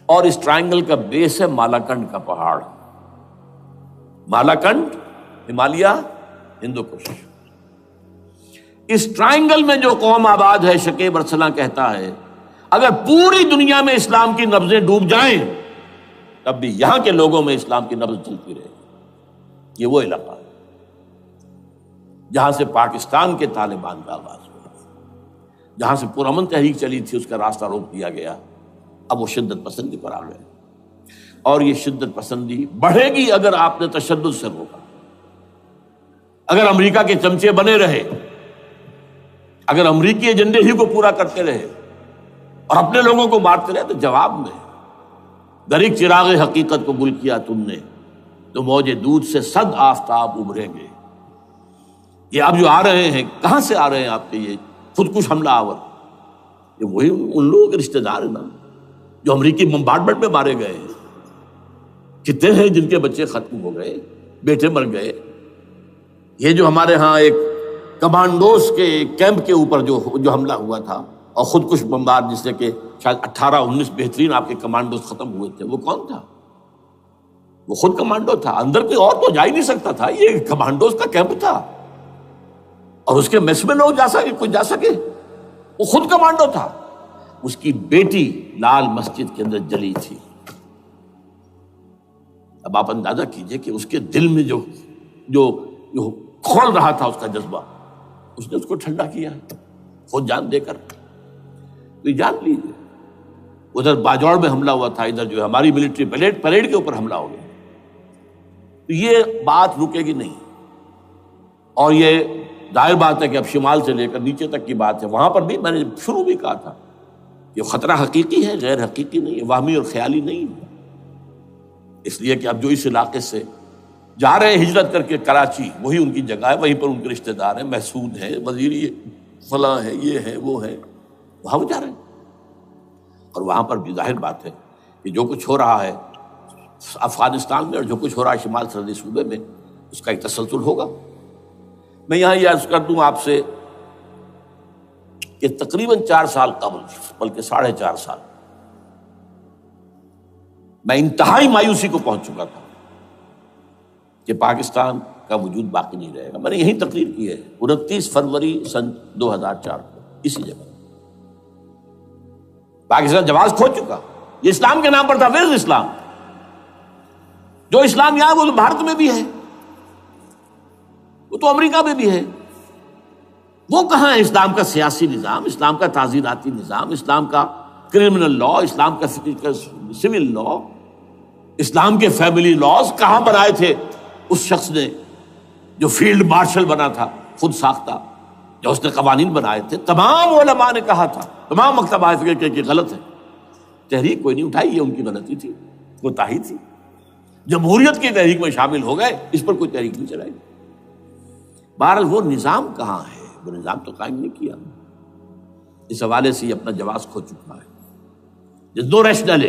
اور اس ٹرائنگل کا بیس ہے مالاکنڈ کا پہاڑ، مالاکنڈ، ہمالیہ، ہندو کش. اس ٹرائنگل میں جو قوم آباد ہے، شکیب ارسلان کہتا ہے اگر پوری دنیا میں اسلام کی نبضیں ڈوب جائیں تب بھی یہاں کے لوگوں میں اسلام کی نبض چلتی رہے گی. یہ وہ علاقہ ہے جہاں سے پاکستان کے طالبان کا آغاز ہوا، جہاں سے پرامن تحریک چلی تھی، اس کا راستہ روک دیا گیا. اب وہ شدت پسندی پر آ گئے، اور یہ شدت پسندی بڑھے گی اگر آپ نے تشدد سے روکا. اگر امریکہ کے چمچے بنے رہے، اگر امریکی ایجنڈے ہی کو پورا کرتے رہے اور اپنے لوگوں کو مارتے رہے، تو جواب میں گریک چراغ حقیقت کو گل کیا تم نے، تو موج دودھ سے صد آفتاب ابھریں گے. یہ اب جو آ رہے ہیں، کہاں سے آ رہے ہیں آپ کے یہ خودکش حملہ آور؟ یہ وہی ان لوگوں کے رشتہ دار ہیں نا جو امریکی بمبارڈمنٹ میں مارے گئے ہیں. کتنے ہیں جن کے بچے ختم ہو گئے، بیٹے مر گئے. یہ جو ہمارے ہاں ایک کمانڈوز کے کیمپ کے اوپر جو حملہ ہوا تھا اور خودکش بمبار، جس سے کہ شاید 18-19 بہترین آپ کے کمانڈوز ختم ہوئے تھے، وہ کون تھا؟ وہ خود کمانڈو تھا. اندر کوئی اور تو جا ہی نہیں سکتا تھا، یہ کمانڈوز کا کیمپ تھا، اور اس کے میس میں لوگ کوئی جا سکے. وہ خود کمانڈو تھا. اس کی بیٹی لال مسجد کے اندر جلی تھی. اب آپ اندازہ کیجئے کہ اس کے دل میں جو کھول رہا تھا اس کا جذبہ، اس نے اس کو ٹھنڈا کیا خود جان دے کر. تو جان لیجیے، ادھر باجوڑ میں حملہ ہوا تھا، ادھر جو ہے ہماری ملٹری پریڈ کے اوپر حملہ ہو گیا. تو یہ بات رکے گی نہیں. اور یہ ظاہر بات ہے کہ اب شمال سے لے کر نیچے تک کی بات ہے. وہاں پر بھی میں نے شروع بھی کہا تھا، یہ خطرہ حقیقی ہے، غیر حقیقی نہیں ہے، وہمی اور خیالی نہیں ہے. اس لیے کہ اب جو اس علاقے سے جا رہے ہیں ہجرت کر کے کراچی، وہی ان کی جگہ ہے، وہیں پر ان کے رشتہ دار ہیں، محسود ہیں، وزیری فلاں ہیں، یہ ہیں، وہ ہیں، وہاں وہ جا رہے ہیں. اور وہاں پر بھی ظاہر بات ہے کہ جو کچھ ہو رہا ہے افغانستان میں اور جو کچھ ہو رہا ہے شمال سرحدی صوبے میں، اس کا ایک تسلسل ہوگا. میں یہاں یہ عرض کر دوں آپ سے کہ تقریباً 4 سال قبل، بلکہ 4.5 سال، میں انتہائی مایوسی کو پہنچ چکا تھا کہ پاکستان کا وجود باقی نہیں رہے گا. میں نے یہی تقریر کی ہے 29 فروری سن 2004 کو اسی جگہ. پاکستان جواز کھو چکا. یہ اسلام کے نام پر تھا. ویئر از اسلام؟ جو اسلام یہاں وہ تو بھارت میں بھی ہے، وہ تو امریکہ میں بھی ہے. وہ کہاں ہے اسلام کا سیاسی نظام، اسلام کا تعزیراتی نظام، اسلام کا کرمنل لا، اسلام کا سول لا، اسلام کے فیملی لاز کہاں بنائے تھے اس شخص نے جو فیلڈ مارشل بنا تھا، خود ساختہ، جو اس نے قوانین بنائے تھے. تمام علماء نے کہا تھا، تمام مکتبہ فکر کہ غلط ہے. تحریک کوئی نہیں اٹھائی، یہ ان کی غلطی تھی، کوتاہی تھی. جمہوریت کی تحریک میں شامل ہو گئے، اس پر کوئی تحریک نہیں چلائی. بہرحال وہ نظام کہاں ہے؟ وہ نظام تو قائم نہیں کیا. اس حوالے سے یہ اپنا جواز کھو چکا ہے. نو ریشنل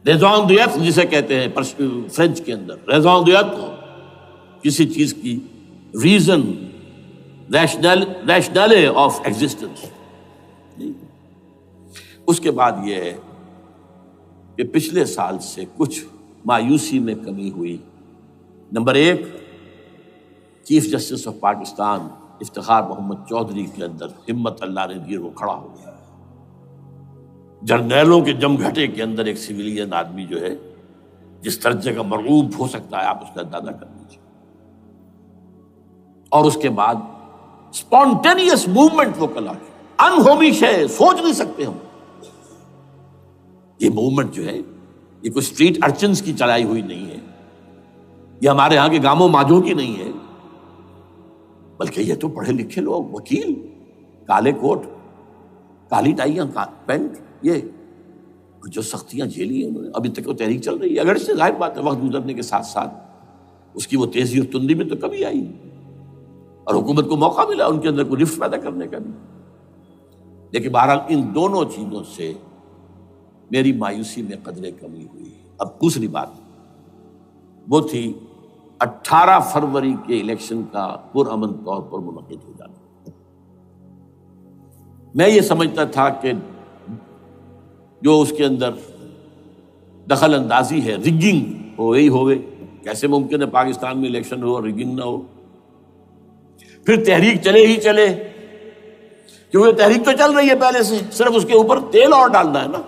ریزون دیت جسے کہتے ہیں فرینچ کے اندر، ریزون دیت، کسی چیز کی ریزن ریشنل آف ایگزسٹنس. اس کے بعد یہ ہے کہ پچھلے سال سے کچھ مایوسی میں کمی ہوئی. نمبر 1، chief justice of Pakistan Iftikhar Muhammad Chaudhry کے اندر ہمت اللہ نے دی، وہ کھڑا ہو گیا. جرنیلوں کے جمگھٹے کے اندر ایک سویلین آدمی جو ہے جس درجے کا مرعوب ہو سکتا ہے، آپ اس کا اندازہ کر لیجیے. اور اس کے بعد اسپونٹینیس موومنٹ وہ کلا ہے، انہومی شے، سوچ نہیں سکتے ہم. یہ موومنٹ جو ہے یہ کوئی اسٹریٹ ارچنز کی چلائی ہوئی نہیں ہے، یہ ہمارے ہاں کے گاموں ماجوں کی نہیں ہے، بلکہ یہ تو پڑھے لکھے لوگ، وکیل، کالے کوٹ، کالی ٹائیاں، پینٹ، یہ جو سختیاں جھیلی ہیں انہوں نے. ابھی تک وہ تحریک چل رہی ہے، اگر اس سے ظاہر بات ہے وقت گزرنے کے ساتھ ساتھ اس کی وہ تیزی اور تندی میں تو کمی آئی، اور حکومت کو موقع ملا ان کے اندر کوئی رفت پیدا کرنے کا بھی. لیکن بہرحال ان دونوں چیزوں سے میری مایوسی میں قدرے کمی ہوئی. اب دوسری بات وہ تھی 18 فروری کے الیکشن کا پرامن طور پر منعقد ہو جانا. میں یہ سمجھتا تھا کہ جو اس کے اندر دخل اندازی ہے، ریگنگ ہو گئی ہوگی. کیسے ممکن ہے پاکستان میں الیکشن ہو اور ریگنگ نہ ہو؟ پھر تحریک چلے ہی چلے، کیونکہ تحریک تو چل رہی ہے پہلے سے، صرف اس کے اوپر تیل اور ڈالنا ہے نا.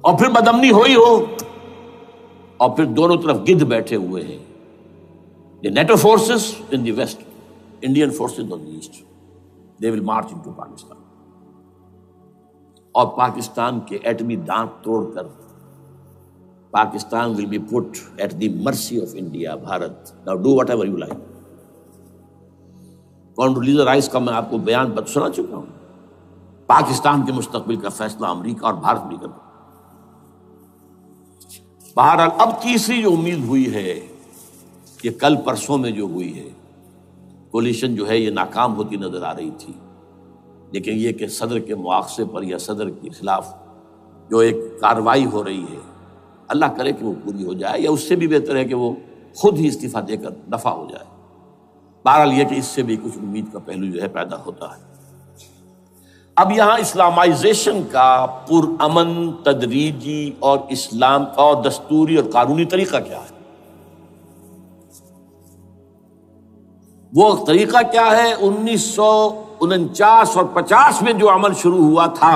اور پھر بدامنی ہوئی ہو، اور پھر دونوں طرف گدھ بیٹھے ہوئے ہیں. The NATO forces in the west, Indian forces on the east, they will march into Pakistan. اور پاکستان کے ایٹمی دانت توڑ کر Pakistan will be put at the mercy of India, Bharat. Now do whatever you like. Condoleezza Rice کا میں آپ کو بیان سنا چکا ہوں. پاکستان کے مستقبل کا فیصلہ امریکہ اور بھارت بھی کرتا. بہرحال اب تیسری جو امید ہوئی ہے، یہ کل پرسوں میں جو ہوئی ہے، کولیشن جو ہے یہ ناکام ہوتی نظر آ رہی تھی. لیکن یہ کہ صدر کے مواخذے پر یا صدر کے خلاف جو ایک کارروائی ہو رہی ہے، اللہ کرے کہ وہ پوری ہو جائے، یا اس سے بھی بہتر ہے کہ وہ خود ہی استعفیٰ دے کر دفع ہو جائے. بہرحال یہ کہ اس سے بھی کچھ امید کا پہلو جو ہے پیدا ہوتا ہے. اب یہاں اسلامائزیشن کا پرامن، تدریجی اور اسلام کا اور دستوری اور قانونی طریقہ کیا ہے؟ وہ طریقہ کیا ہے؟ 1949 اور 50 میں جو عمل شروع ہوا تھا،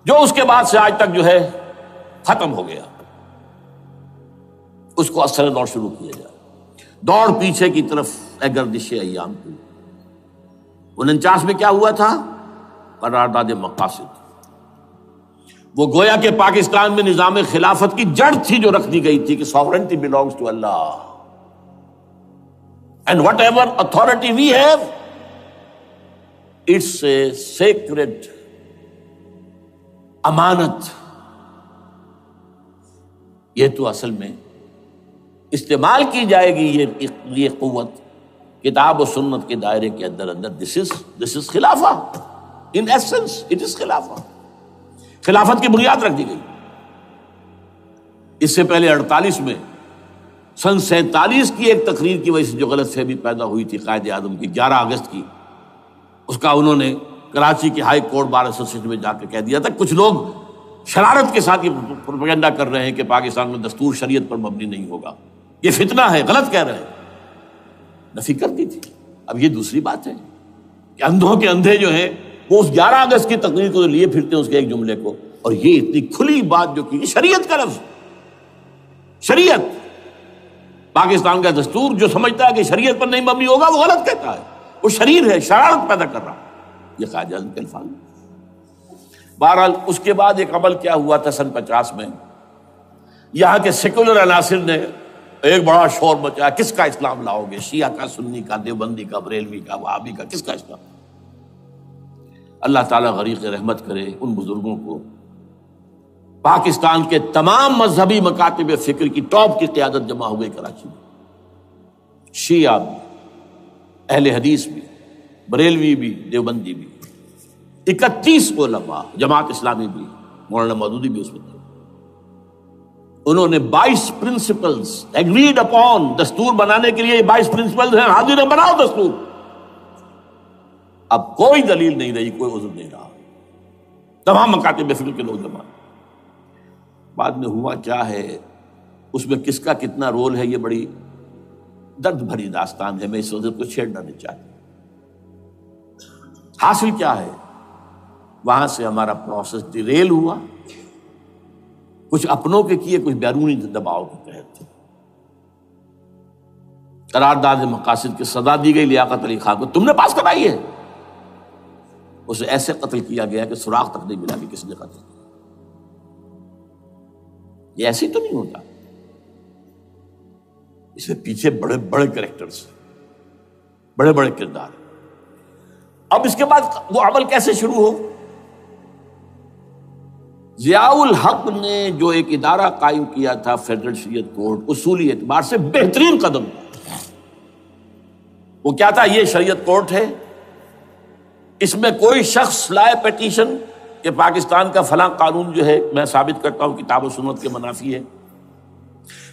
جو اس کے بعد سے آج تک جو ہے ختم ہو گیا، اس کو اثر دور شروع کیا جائے. دوڑ پیچھے کی طرف اے گردش ایام کی. 49 میں کیا ہوا تھا؟ قرارداد مقاصد. وہ گویا کہ پاکستان میں نظام خلافت کی جڑ تھی جو رکھ دی گئی تھی کہ sovereignty belongs to Allah and whatever authority we have, it's a sacred امانت. یہ تو اصل میں استعمال کی جائے گی یہ قوت کتاب و سنت کے دائرے کے اندر. this is خلافہ. in essence it is خلافہ. خلافت کی بنیاد رکھ دی گئی. اس سے پہلے 48 میں سن 47 کی ایک تقریر کی وجہ سے جو غلط فہمی پیدا ہوئی تھی قائد اعظم کی 11 اگست کی، اس کا انہوں نے کراچی کی ہائی کورٹ بار ایسوسیشن میں جا کے کہہ دیا تھا. کچھ لوگ شرارت کے ساتھ یہ پروپیگنڈا کر رہے ہیں کہ پاکستان میں دستور شریعت پر مبنی نہیں ہوگا، یہ فتنہ ہے، غلط کہہ رہے ہیں. نفی کر دی تھی. اب یہ دوسری بات ہے کہ اندھوں کے اندھے جو ہیں وہ اس 11 اگست کی تقریر کو لیے پھرتے ہیں، اس کے ایک جملے کو، اور یہ اتنی کھلی بات جو کی شریعت کا لفظ. شریعت، پاکستان کا دستور جو سمجھتا ہے کہ شریعت پر نہیں مبنی ہوگا وہ غلط کہتا ہے، وہ شریر ہے، شرارت پیدا کر رہا. یہ قائد اعظم کے الفاظ. بہرحال اس کے بعد ایک عمل کیا ہوا تھا سن 50 میں، یہاں کے سیکولر عناصر نے ایک بڑا شور مچایا، کس کا اسلام لاؤ گے؟ شیعہ کا، سنی کا، دیوبندی کا، بریلوی کا، وہابی کا، کس کا اسلام؟ اللہ تعالیٰ غریق رحمت کرے ان بزرگوں کو. پاکستان کے تمام مذہبی مکاتب فکر کی ٹاپ کی قیادت جمع ہو گئی کراچی میں. شیعہ بھی، اہل حدیث بھی، بریلوی بھی، دیوبندی بھی. 31 علماء، جماعت اسلامی بھی، مولانا مودودی بھی اس میں تھے. انہوں نے 22 پرنسپلز ایگریڈ اپون، دستور بنانے کے لیے 22 پرنسپلز ہیں، حاضر بناؤ دستور. اب کوئی دلیل نہیں رہی، کوئی عذر نہیں رہا، تمام مکاتب فکر کے لوگ جمع. بعد میں ہوا کیا ہے، اس میں کس کا کتنا رول ہے، یہ بڑی درد بھری داستان ہے، میں اس وجہ کو چھیڑنا نہیں چاہتا. حاصل کیا ہے، وہاں سے ہمارا پروسیس ڈیریل ہوا، کچھ اپنوں کے کیے، کچھ بیرونی دباؤ کے تحت. قرارداد مقاصد کی سزا دی گئی لیاقت علی خان کو، تم نے پاس کرائی ہے. اسے ایسے قتل کیا گیا کہ سراغ تک نہیں ملا کہ کس نے قتل کیا. یہ ایسے تو نہیں ہوتا، اس میں پیچھے بڑے بڑے کریکٹرز، بڑے بڑے کردار. اب اس کے بعد وہ عمل کیسے شروع ہو؟ ضیاء الحق نے جو ایک ادارہ قائم کیا تھا فیڈرل شریعت کورٹ، اصولی اعتبار سے بہترین قدم. وہ کیا تھا؟ یہ شریعت کورٹ ہے، اس میں کوئی شخص لائے پیٹیشن کہ پاکستان کا فلاں قانون جو ہے میں ثابت کرتا ہوں کتاب و سنت کے منافی ہے،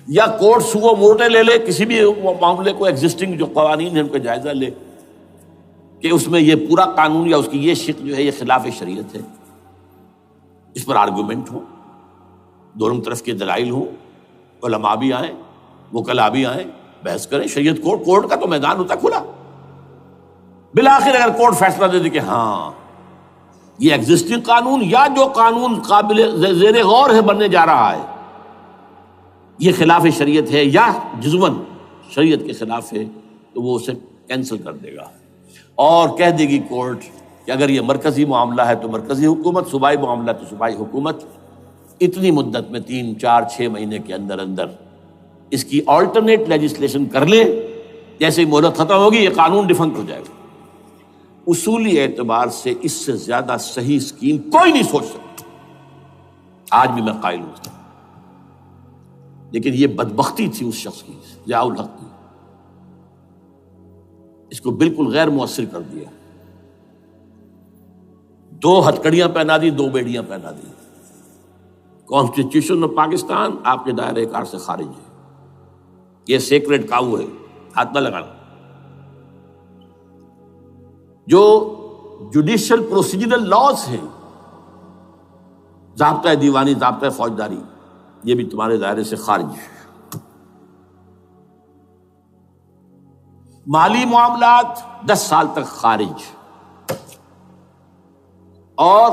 یا کورٹ سو موٹے لے لے کسی بھی معاملے کو، ایگزسٹنگ جو قوانین ہیں ان کا جائزہ لے کہ اس میں یہ پورا قانون یا اس کی یہ شق جو ہے یہ خلاف شریعت ہے، اس پر آرگومنٹ ہو، دونوں طرف کے دلائل ہوں، علماء بھی آئیں، وکلاء بھی آئیں، بحث کریں. شریعت کورٹ کا تو میدان ہوتا کھلا. بالآخر اگر کورٹ فیصلہ دے دے کہ ہاں یہ ایگزسٹنگ قانون یا جو قانون قابل زیر غور ہے بننے جا رہا ہے یہ خلاف شریعت ہے یا جزون شریعت کے خلاف ہے، تو وہ اسے کینسل کر دے گا اور کہہ دے گی کورٹ کہ اگر یہ مرکزی معاملہ ہے تو مرکزی حکومت، صوبائی معاملہ تو صوبائی حکومت اتنی مدت میں 3 4 6 مہینے کے اندر اندر اس کی آلٹرنیٹ لیجسلیشن کر لے، جیسے ہی مہلت ختم ہوگی یہ قانون ڈیفنکٹ ہو جائے گا. اصولی اعتبار سے اس سے زیادہ صحیح اسکیم کوئی نہیں سوچ سکتا، آج بھی میں قائل ہوں. لیکن یہ بدبختی تھی اس شخص کی، ضیاء الحق کی، اس کو بالکل غیر مؤثر کر دیا. 2 ہتھکڑیاں پہنا دی، 2 بیڑیاں پہنا دی. کانسٹیٹیوشن آف پاکستان آپ کے دائرے کار سے خارج ہے، یہ سیکریٹ کاؤ ہے، ہاتھ نہ لگانا. جو جوڈیشل پروسیجرل لاز ہیں، ضابطۂ دیوانی، ضابطۂ فوجداری، یہ بھی تمہارے دائرے سے خارج ہے. مالی معاملات 10 سال تک خارج، اور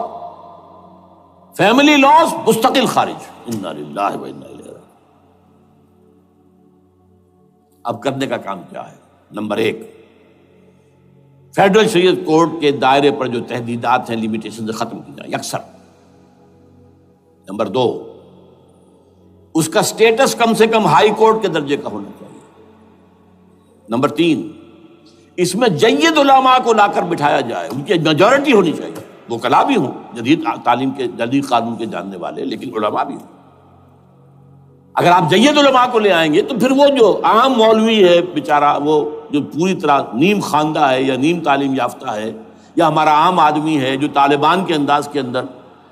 فیملی لاز مستقل خارج. انا للہ و انا الیہ راجعون. اب کرنے کا کام کیا ہے؟ نمبر 1، فیڈرل شریعت کورٹ کے دائرے پر جو تحدیدات ہیں، لیمیٹیشن ختم کی جائیں یکسر. نمبر 2، اس کا سٹیٹس کم سے کم ہائی کورٹ کے درجے کا ہونا چاہیے. نمبر 3، اس میں جید علماء کو لا کر بٹھایا جائے، ان کی میجورٹی ہونی چاہیے. وکلاء بھی ہوں، جدید تعلیم کے، جدید قانون کے جاننے والے، لیکن علماء بھی ہوں. اگر آپ جید علماء کو لے آئیں گے تو پھر وہ جو عام مولوی ہے بیچارہ، وہ جو پوری طرح نیم خواندہ ہے یا نیم تعلیم یافتہ ہے، یا ہمارا عام آدمی ہے جو طالبان کے انداز کے اندر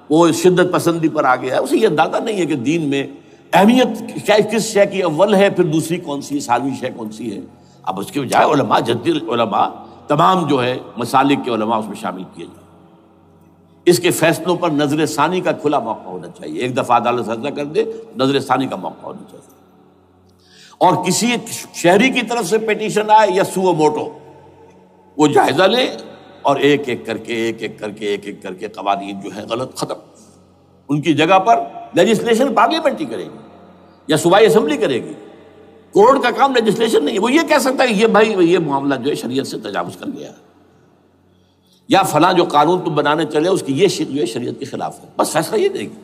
وہ شدت پسندی پر آ گیا ہے، اسے یہ اندازہ نہیں ہے کہ دین میں اہمیت کس شے کی اول ہے، پھر دوسری کون سی، ثانوی شے کون سی ہے. اب اس کے بجائے علماء، جدید علماء، تمام جو ہے مسالک کے علماء اس میں شامل کیے جائیں. اس کے فیصلوں پر نظر ثانی کا کھلا موقع ہونا چاہیے. ایک دفعہ عدالت فیصلہ کر دے، نظر ثانی کا موقع ہونا چاہیے. اور کسی شہری کی طرف سے پیٹیشن آئے یا سو موٹو، وہ جائزہ لے اور ایک ایک کر کے قوانین جو ہے غلط ختم. ان کی جگہ پر لیجسلیشن پارلیمنٹ ہی کرے گی یا صوبائی اسمبلی کرے گی. کورٹ کا کام لیجسلیشن نہیں ہے. وہ یہ کہہ سکتا ہے کہ یہ بھائی یہ معاملہ جو ہے شریعت سے تجاوز کر گیا ہے، یا فلاں جو قانون تم بنانے چلے اس کی یہ شق جو ہے شریعت کے خلاف ہے، بس فیصلہ یہ دے گی.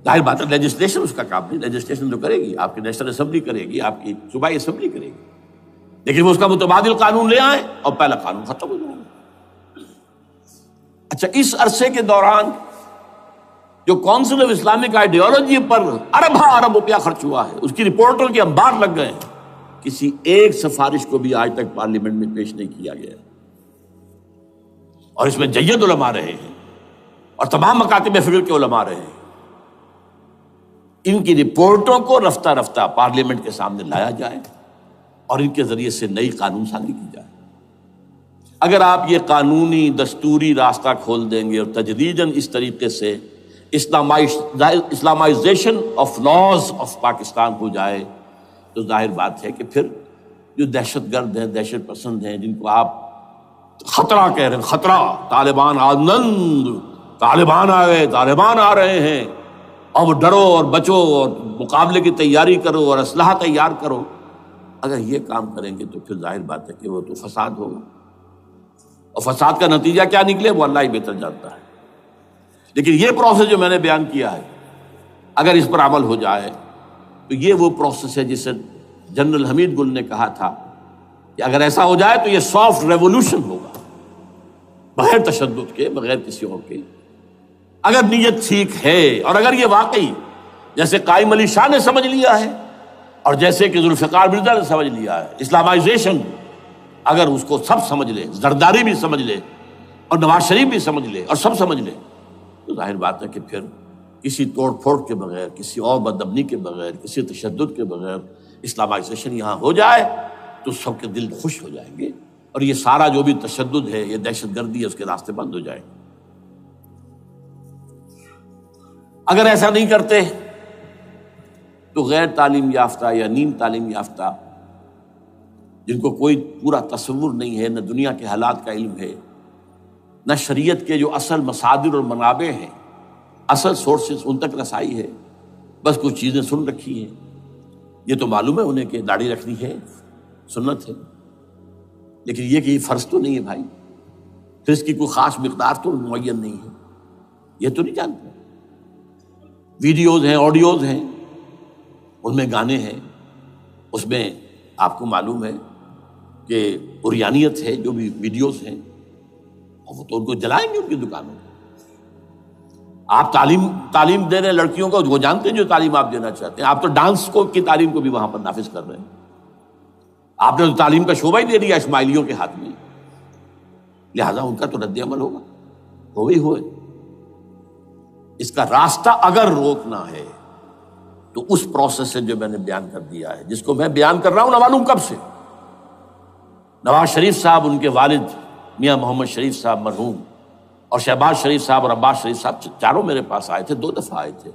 ظاہر بات ہے لیجسلیشن اس کا کام نہیں، لیجسلیشن جو کرے گی آپ کی نیشنل اسمبلی کرے گی، آپ کی صوبائی اسمبلی کرے گی. لیکن وہ اس کا متبادل قانون لے آئیں اور پہلا قانون ختم ہو جائے گا. اچھا، اس عرصے کے دوران جو کونسل آف اسلامک آئیڈیالوجی پر ارب روپیہ خرچ ہوا ہے، اس کی رپورٹوں کے انبار لگ گئے ہیں، کسی ایک سفارش کو بھی آج تک پارلیمنٹ میں پیش نہیں کیا گیا. اور اس میں جید علماء رہے ہیں اور تمام مکاتب فکر کے علماء رہے ہیں. ان کی رپورٹوں کو رفتہ رفتہ پارلیمنٹ کے سامنے لایا جائے اور ان کے ذریعے سے نئی قانون سازی کی جائے۔ اگر آپ یہ قانونی دستوری راستہ کھول دیں گے اور تدریجاً اس طریقے سے islamization of laws of Pakistan ہو جائے تو ظاہر بات ہے کہ پھر جو دہشت گرد ہیں، دہشت پسند ہیں، جن کو آپ خطرہ کہہ رہے ہیں، خطرہ، طالبان آنند، طالبان آ گئے، طالبان آ رہے ہیں، اب ڈرو اور بچو اور مقابلے کی تیاری کرو اور اسلحہ تیار کرو، اگر یہ کام کریں گے تو پھر ظاہر بات ہے کہ وہ تو فساد ہوگا، اور فساد کا نتیجہ کیا نکلے وہ اللہ ہی بہتر جانتا ہے۔ لیکن یہ پروسیس جو میں نے بیان کیا ہے، اگر اس پر عمل ہو جائے تو یہ وہ پروسیس ہے جسے جنرل حمید گل نے کہا تھا کہ اگر ایسا ہو جائے تو یہ سافٹ ریولوشن ہوگا، بغیر تشدد کے، بغیر کسی اور کے۔ اگر نیت ٹھیک ہے اور اگر یہ واقعی جیسے قائم علی شاہ نے سمجھ لیا ہے اور جیسے کہ ذوالفقار مرزا نے سمجھ لیا ہے، اسلامائزیشن، اگر اس کو سب سمجھ لے، زرداری بھی سمجھ لے اور نواز شریف بھی سمجھ لے اور سب سمجھ لے، تو ظاہر بات ہے کہ پھر کسی توڑ پھوڑ کے بغیر، کسی اور بدامنی کے بغیر، کسی تشدد کے بغیر اسلامائزیشن یہاں ہو جائے تو سب کے دل خوش ہو جائیں گے، اور یہ سارا جو بھی تشدد ہے، یہ دہشت گردی ہے، اس کے راستے بند ہو جائیں گے۔ اگر ایسا نہیں کرتے تو غیر تعلیم یافتہ یا نیم تعلیم یافتہ، جن کو کوئی پورا تصور نہیں ہے، نہ دنیا کے حالات کا علم ہے، نہ شریعت کے جو اصل مصادر اور منابع ہیں، اصل سورسز، ان تک رسائی ہے، بس کچھ چیزیں سن رکھی ہیں۔ یہ تو معلوم ہے انہیں کہ داڑھی رکھنی ہے، سنت ہے، لیکن یہ کہ یہ فرض تو نہیں ہے بھائی، پھر اس کی کوئی خاص مقدار تو معین نہیں ہے، یہ تو نہیں جانتے۔ ویڈیوز ہیں، آڈیوز ہیں، ان میں گانے ہیں، اس میں آپ کو معلوم ہے کہ عریانیت ہے، جو بھی ویڈیوز ہیں، اور وہ تو ان کو جلائیں گے ان کی دکانوں میں۔ آپ تعلیم دے رہے ہیں لڑکیوں کو، وہ جانتے ہیں جو تعلیم آپ دینا چاہتے ہیں، آپ تو ڈانس کی تعلیم کو بھی وہاں پر نافذ کر رہے ہیں، آپ نے تو تعلیم کا شعبہ ہی دے دیا اسماعیلیوں کے ہاتھ میں، لہذا ان کا تو رد عمل ہوگا، ہوئے۔ اس کا راستہ اگر روکنا ہے تو اس پروسیس سے جو میں نے بیان کر دیا ہے، جس کو میں بیان کر رہا ہوں نہ معلوم کب سے، نواز شریف صاحب، ان کے والد میاں محمد شریف صاحب مرحوم، اور شہباز شریف صاحب اور عباس شریف صاحب چاروں میرے پاس آئے تھے، 2 دفعہ آئے تھے،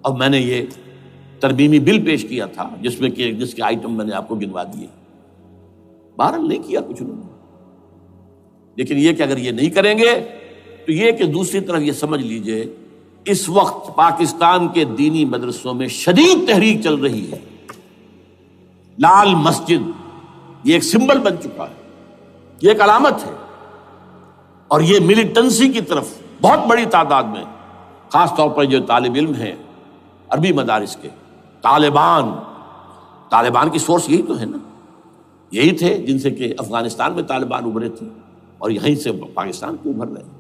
اور میں نے یہ ترمیمی بل پیش کیا تھا جس کے آئٹم میں نے آپ کو گنوا دیے۔ بہرحال نہیں کیا کچھ انہوں نے، لیکن یہ کہ اگر یہ نہیں کریں گے تو یہ کہ دوسری طرف یہ سمجھ لیجئے اس وقت پاکستان کے دینی مدرسوں میں شدید تحریک چل رہی ہے۔ لال مسجد یہ ایک سمبل بن چکا ہے، یہ ایک علامت ہے، اور یہ ملیٹنسی کی طرف بہت بڑی تعداد میں، خاص طور پر جو طالب علم ہیں عربی مدارس کے، طالبان کی سورس یہی تو ہے نا، یہی تھے جن سے کہ افغانستان میں طالبان ابھرے تھے اور یہیں سے پاکستان کو ابھر رہے ہیں۔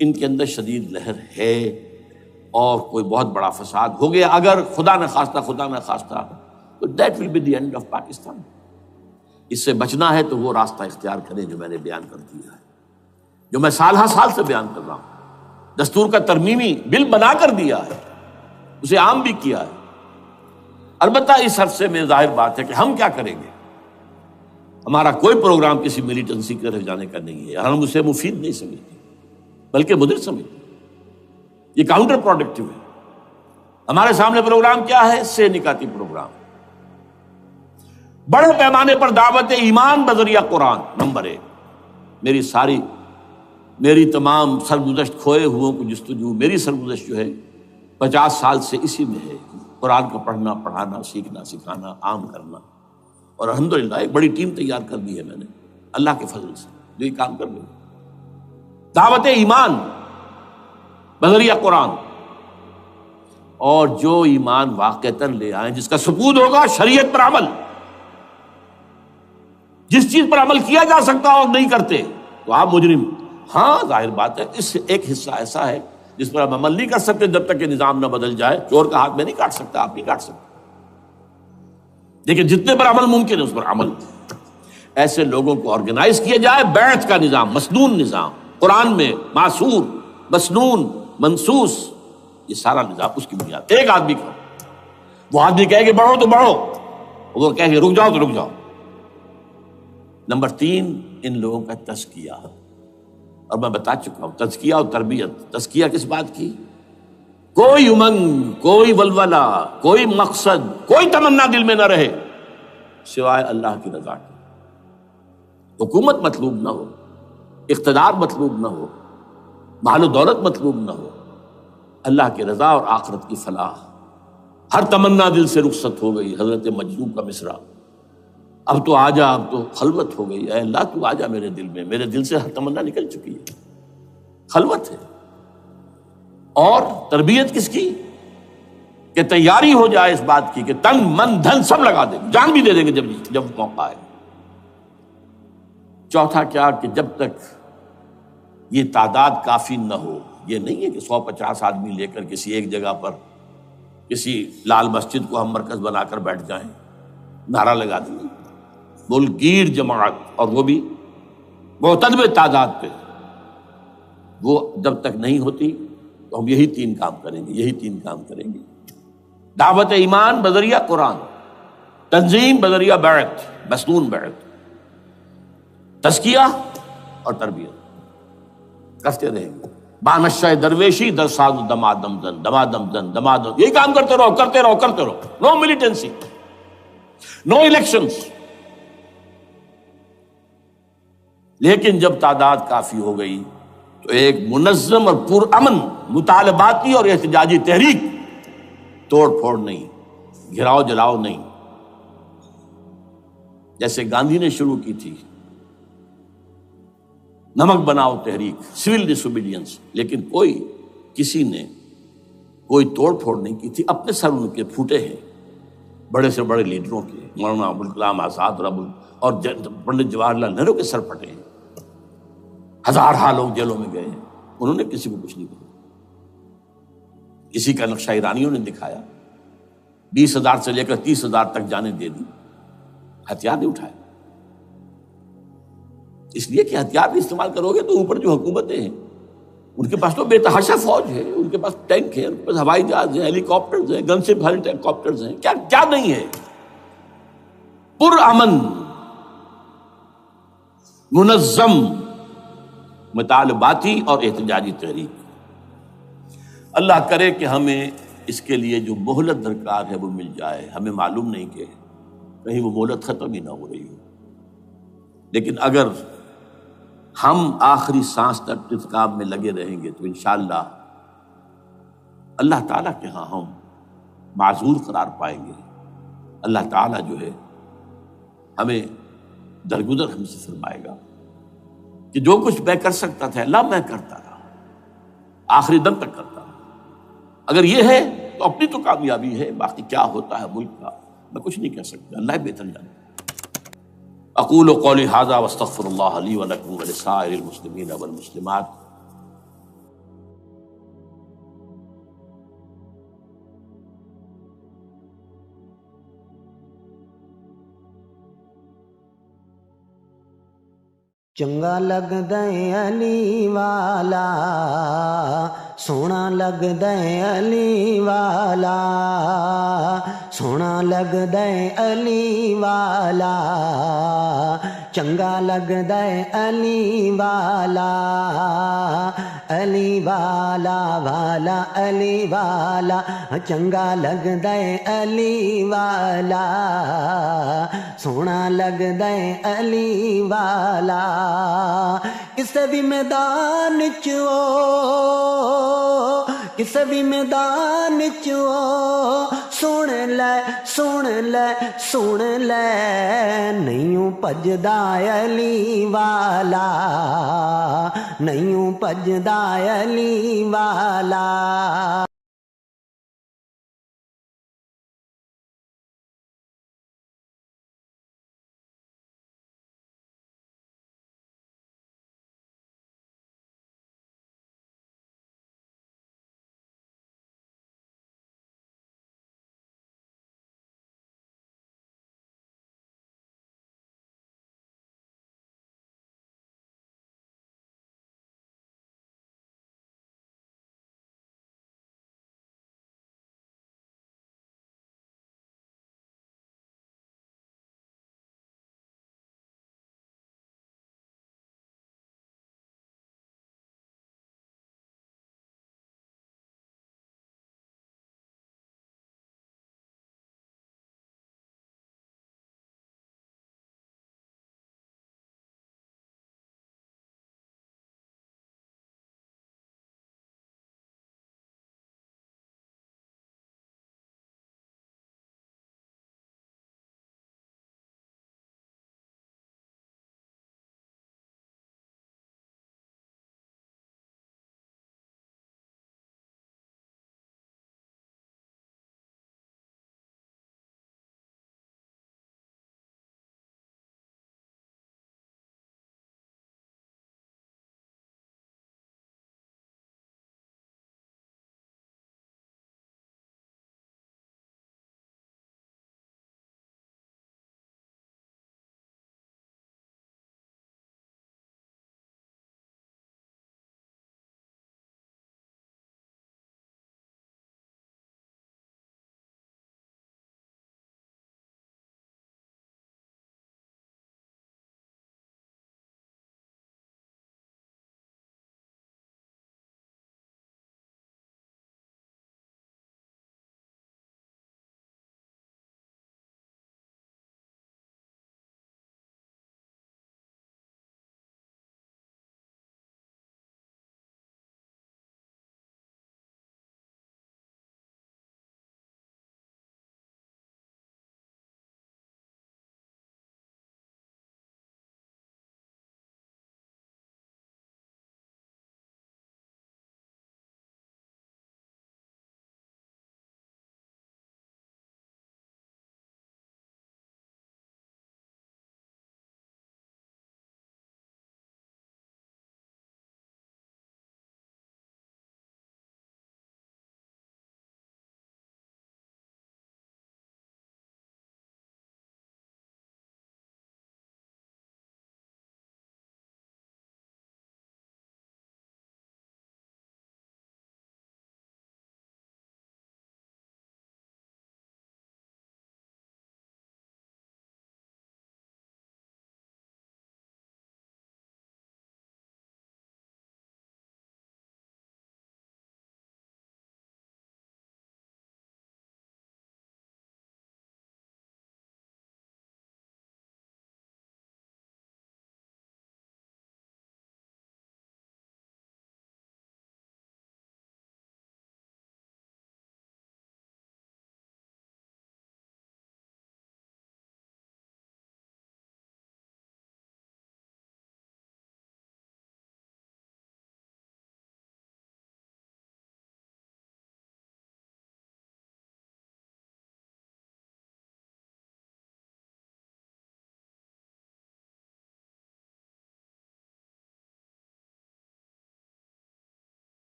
ان کے اندر شدید لہر ہے، اور کوئی بہت بڑا فساد ہو گیا اگر خدا نہ خواستہ تو that will be the end of Pakistan. اس سے بچنا ہے تو وہ راستہ اختیار کریں جو میں نے بیان کر دیا ہے، جو میں سال سے بیان کر رہا ہوں۔ دستور کا ترمیمی بل بنا کر دیا ہے، اسے عام بھی کیا ہے۔ البتہ اس عرصے میں ظاہر بات ہے کہ ہم کیا کریں گے، ہمارا کوئی پروگرام کسی ملیٹنسی کی طرف جانے کا نہیں ہے، ہم اسے مفید نہیں سمجھتے بلکہ مضر سمجھتے، یہ کاؤنٹر پروڈکٹیو ہے۔ ہمارے سامنے پروگرام کیا ہے؟ سے نکاتی پروگرام، بڑے پیمانے پر دعوت ایمان بذریعہ قرآن، نمبر 1۔ میری تمام سرگزشت کھوئے ہوئوں کو جستجو، میری سرگزشت جو ہے 50 سال سے اسی میں ہے، قرآن کا پڑھنا، پڑھانا، سیکھنا، سکھانا، عام کرنا، اور الحمدللہ ایک بڑی ٹیم تیار کر دی ہے میں نے اللہ کے فضل سے، جو یہ کام کر رہی ہے۔ دعوت ایمان بذریعہ قرآن، اور جو ایمان واقعتاً لے آئیں، جس کا ثبوت ہوگا شریعت پر عمل، جس چیز پر عمل کیا جا سکتا اور نہیں کرتے تو آپ مجرم۔ ہاں ظاہر بات ہے اس ایک حصہ ایسا ہے جس پر آپ عمل نہیں کر سکتے جب تک کہ نظام نہ بدل جائے۔ چور کا ہاتھ میں نہیں کاٹ سکتا، آپ نہیں کاٹ سکتے، لیکن جتنے پر عمل ممکن ہے اس پر عمل۔ ایسے لوگوں کو آرگنائز کیا جائے، بیعت کا نظام، مسنون نظام، قرآن میں معصور، مسنون، منصوص، یہ سارا نظام اس کی بنیاد، ایک آدمی کا وہ آدمی کہے کہ بڑھو تو بڑھو، وہ کہے کہ رک جاؤ تو رک جاؤ۔ نمبر 3، ان لوگوں کا تزکیہ، اور میں بتا چکا ہوں تزکیہ اور تربیت۔ تزکیہ کس بات کی؟ کوئی امنگ، کوئی ولولہ، کوئی مقصد، کوئی تمنا دل میں نہ رہے سوائے اللہ کی رضا کی۔ حکومت مطلوب نہ ہو، اقتدار مطلوب نہ ہو، مال و دولت مطلوب نہ ہو، اللہ کی رضا اور آخرت کی فلاح۔ ہر تمنا دل سے رخصت ہو گئی۔ حضرت مجذوب کا مصرع، اب تو آ جا، اب تو خلوت ہو گئی، اے اللہ تو آ جا میرے دل میں، میرے دل سے ہر تمنا نکل چکی ہے، خلوت ہے۔ اور تربیت کس کی؟ کہ تیاری ہو جائے اس بات کی کہ تن من دھن سب لگا دیں گے، جان بھی دے دیں گے جب موقع آئے۔ چوتھا کیا؟ کہ جب تک یہ تعداد کافی نہ ہو، یہ نہیں ہے کہ 150 آدمی لے کر کسی ایک جگہ پر کسی لال مسجد کو ہم مرکز بنا کر بیٹھ جائیں، نعرہ لگا دیں، ملک گیر جماعت، اور وہ بھی معتدل تعداد پہ، وہ جب تک نہیں ہوتی تو ہم یہی 3 کام کریں گے، یہی 3 کام کریں گے۔ دعوت ایمان بذریعہ قرآن، تنظیم بذریعہ بیعت، مسنون بیعت، تزکیہ اور تربیت کرتے رہیں گے۔ بانشہ درویشی در ساز دمادم زن، دمادم زن، دمادم، یہی کام کرتے رہو، کرتے رہو، کرتے رہو۔ نو ملیٹنسی، نو الیکشنز۔ لیکن جب تعداد کافی ہو گئی تو ایک منظم اور پرامن مطالباتی اور احتجاجی تحریک، توڑ پھوڑ نہیں، گھراؤ جلاؤ نہیں، جیسے گاندھی نے شروع کی تھی، نمک بناؤ تحریک، سول ڈس اوبیڈینس، لیکن کسی نے کوئی توڑ پھوڑ نہیں کی تھی۔ اپنے سر ان کے پھوٹے ہیں، بڑے سے بڑے لیڈروں کے، مولانا ابوالکلام آزاد اور پنڈت جواہر لال نہرو کے سر پھٹے ہیں، ہزارہ لوگ جیلوں میں گئے ہیں، انہوں نے کسی کو کچھ نہیں کہا۔ اسی کا نقشہ ایرانیوں نے دکھایا، 20,000 سے لے کر 30,000 تک جانیں دے دی، ہتھیار نہیں اٹھائے، اس لیے کہ ہتھیار بھی استعمال کرو گے تو اوپر جو حکومتیں ہیں ان کے پاس تو بے تحاشا فوج ہے، ان کے پاس ٹینک ہے، ان کے پاس ہوائی جہاز ہیں، ہیلی کاپٹرز ہیں، گن سے بھرے ہیلی کاپٹرز ہیں، کیا کیا نہیں ہے۔ پرامن منظم مطالباتی اور احتجاجی تحریک۔ اللہ کرے کہ ہمیں اس کے لیے جو مہلت درکار ہے وہ مل جائے۔ ہمیں معلوم نہیں کہ کہیں وہ مہلت ختم ہی نہ ہو رہی ہو، لیکن اگر ہم آخری سانس تک اس کام میں لگے رہیں گے تو انشاءاللہ اللہ تعالیٰ کے ہاں ہم معذور قرار پائیں گے۔ اللہ تعالیٰ جو ہے ہمیں درگزر ہم سے فرمائے گا کہ جو کچھ میں کر سکتا تھا اللہ میں کرتا رہا، آخری دم تک کرتا رہا۔ اگر یہ ہے تو اپنی تو کامیابی ہے، باقی کیا ہوتا ہے ملک کا میں کچھ نہیں کہہ سکتا، اللہ بہتر جانے۔ اقول قولی ھذا واستغفر اللہ لی ولکم ولسائر المسلمین والمسلمات۔ چنگا لگدا ہے علی والا، سونا لگدا ہے علی والا، سونا لگدا ہے علی والا، چنگا لگدا ہے علی والا، علی والا والا علی والا، چنگا لگدا ہے علی والا، سونا لگدا ہے علی والا۔ کسے بھی میدان چو، کسے بھی میدان چو، سن لے سن لے سن لے، نہیں بھجدا علی والا، نہیں بھجدا علی والا۔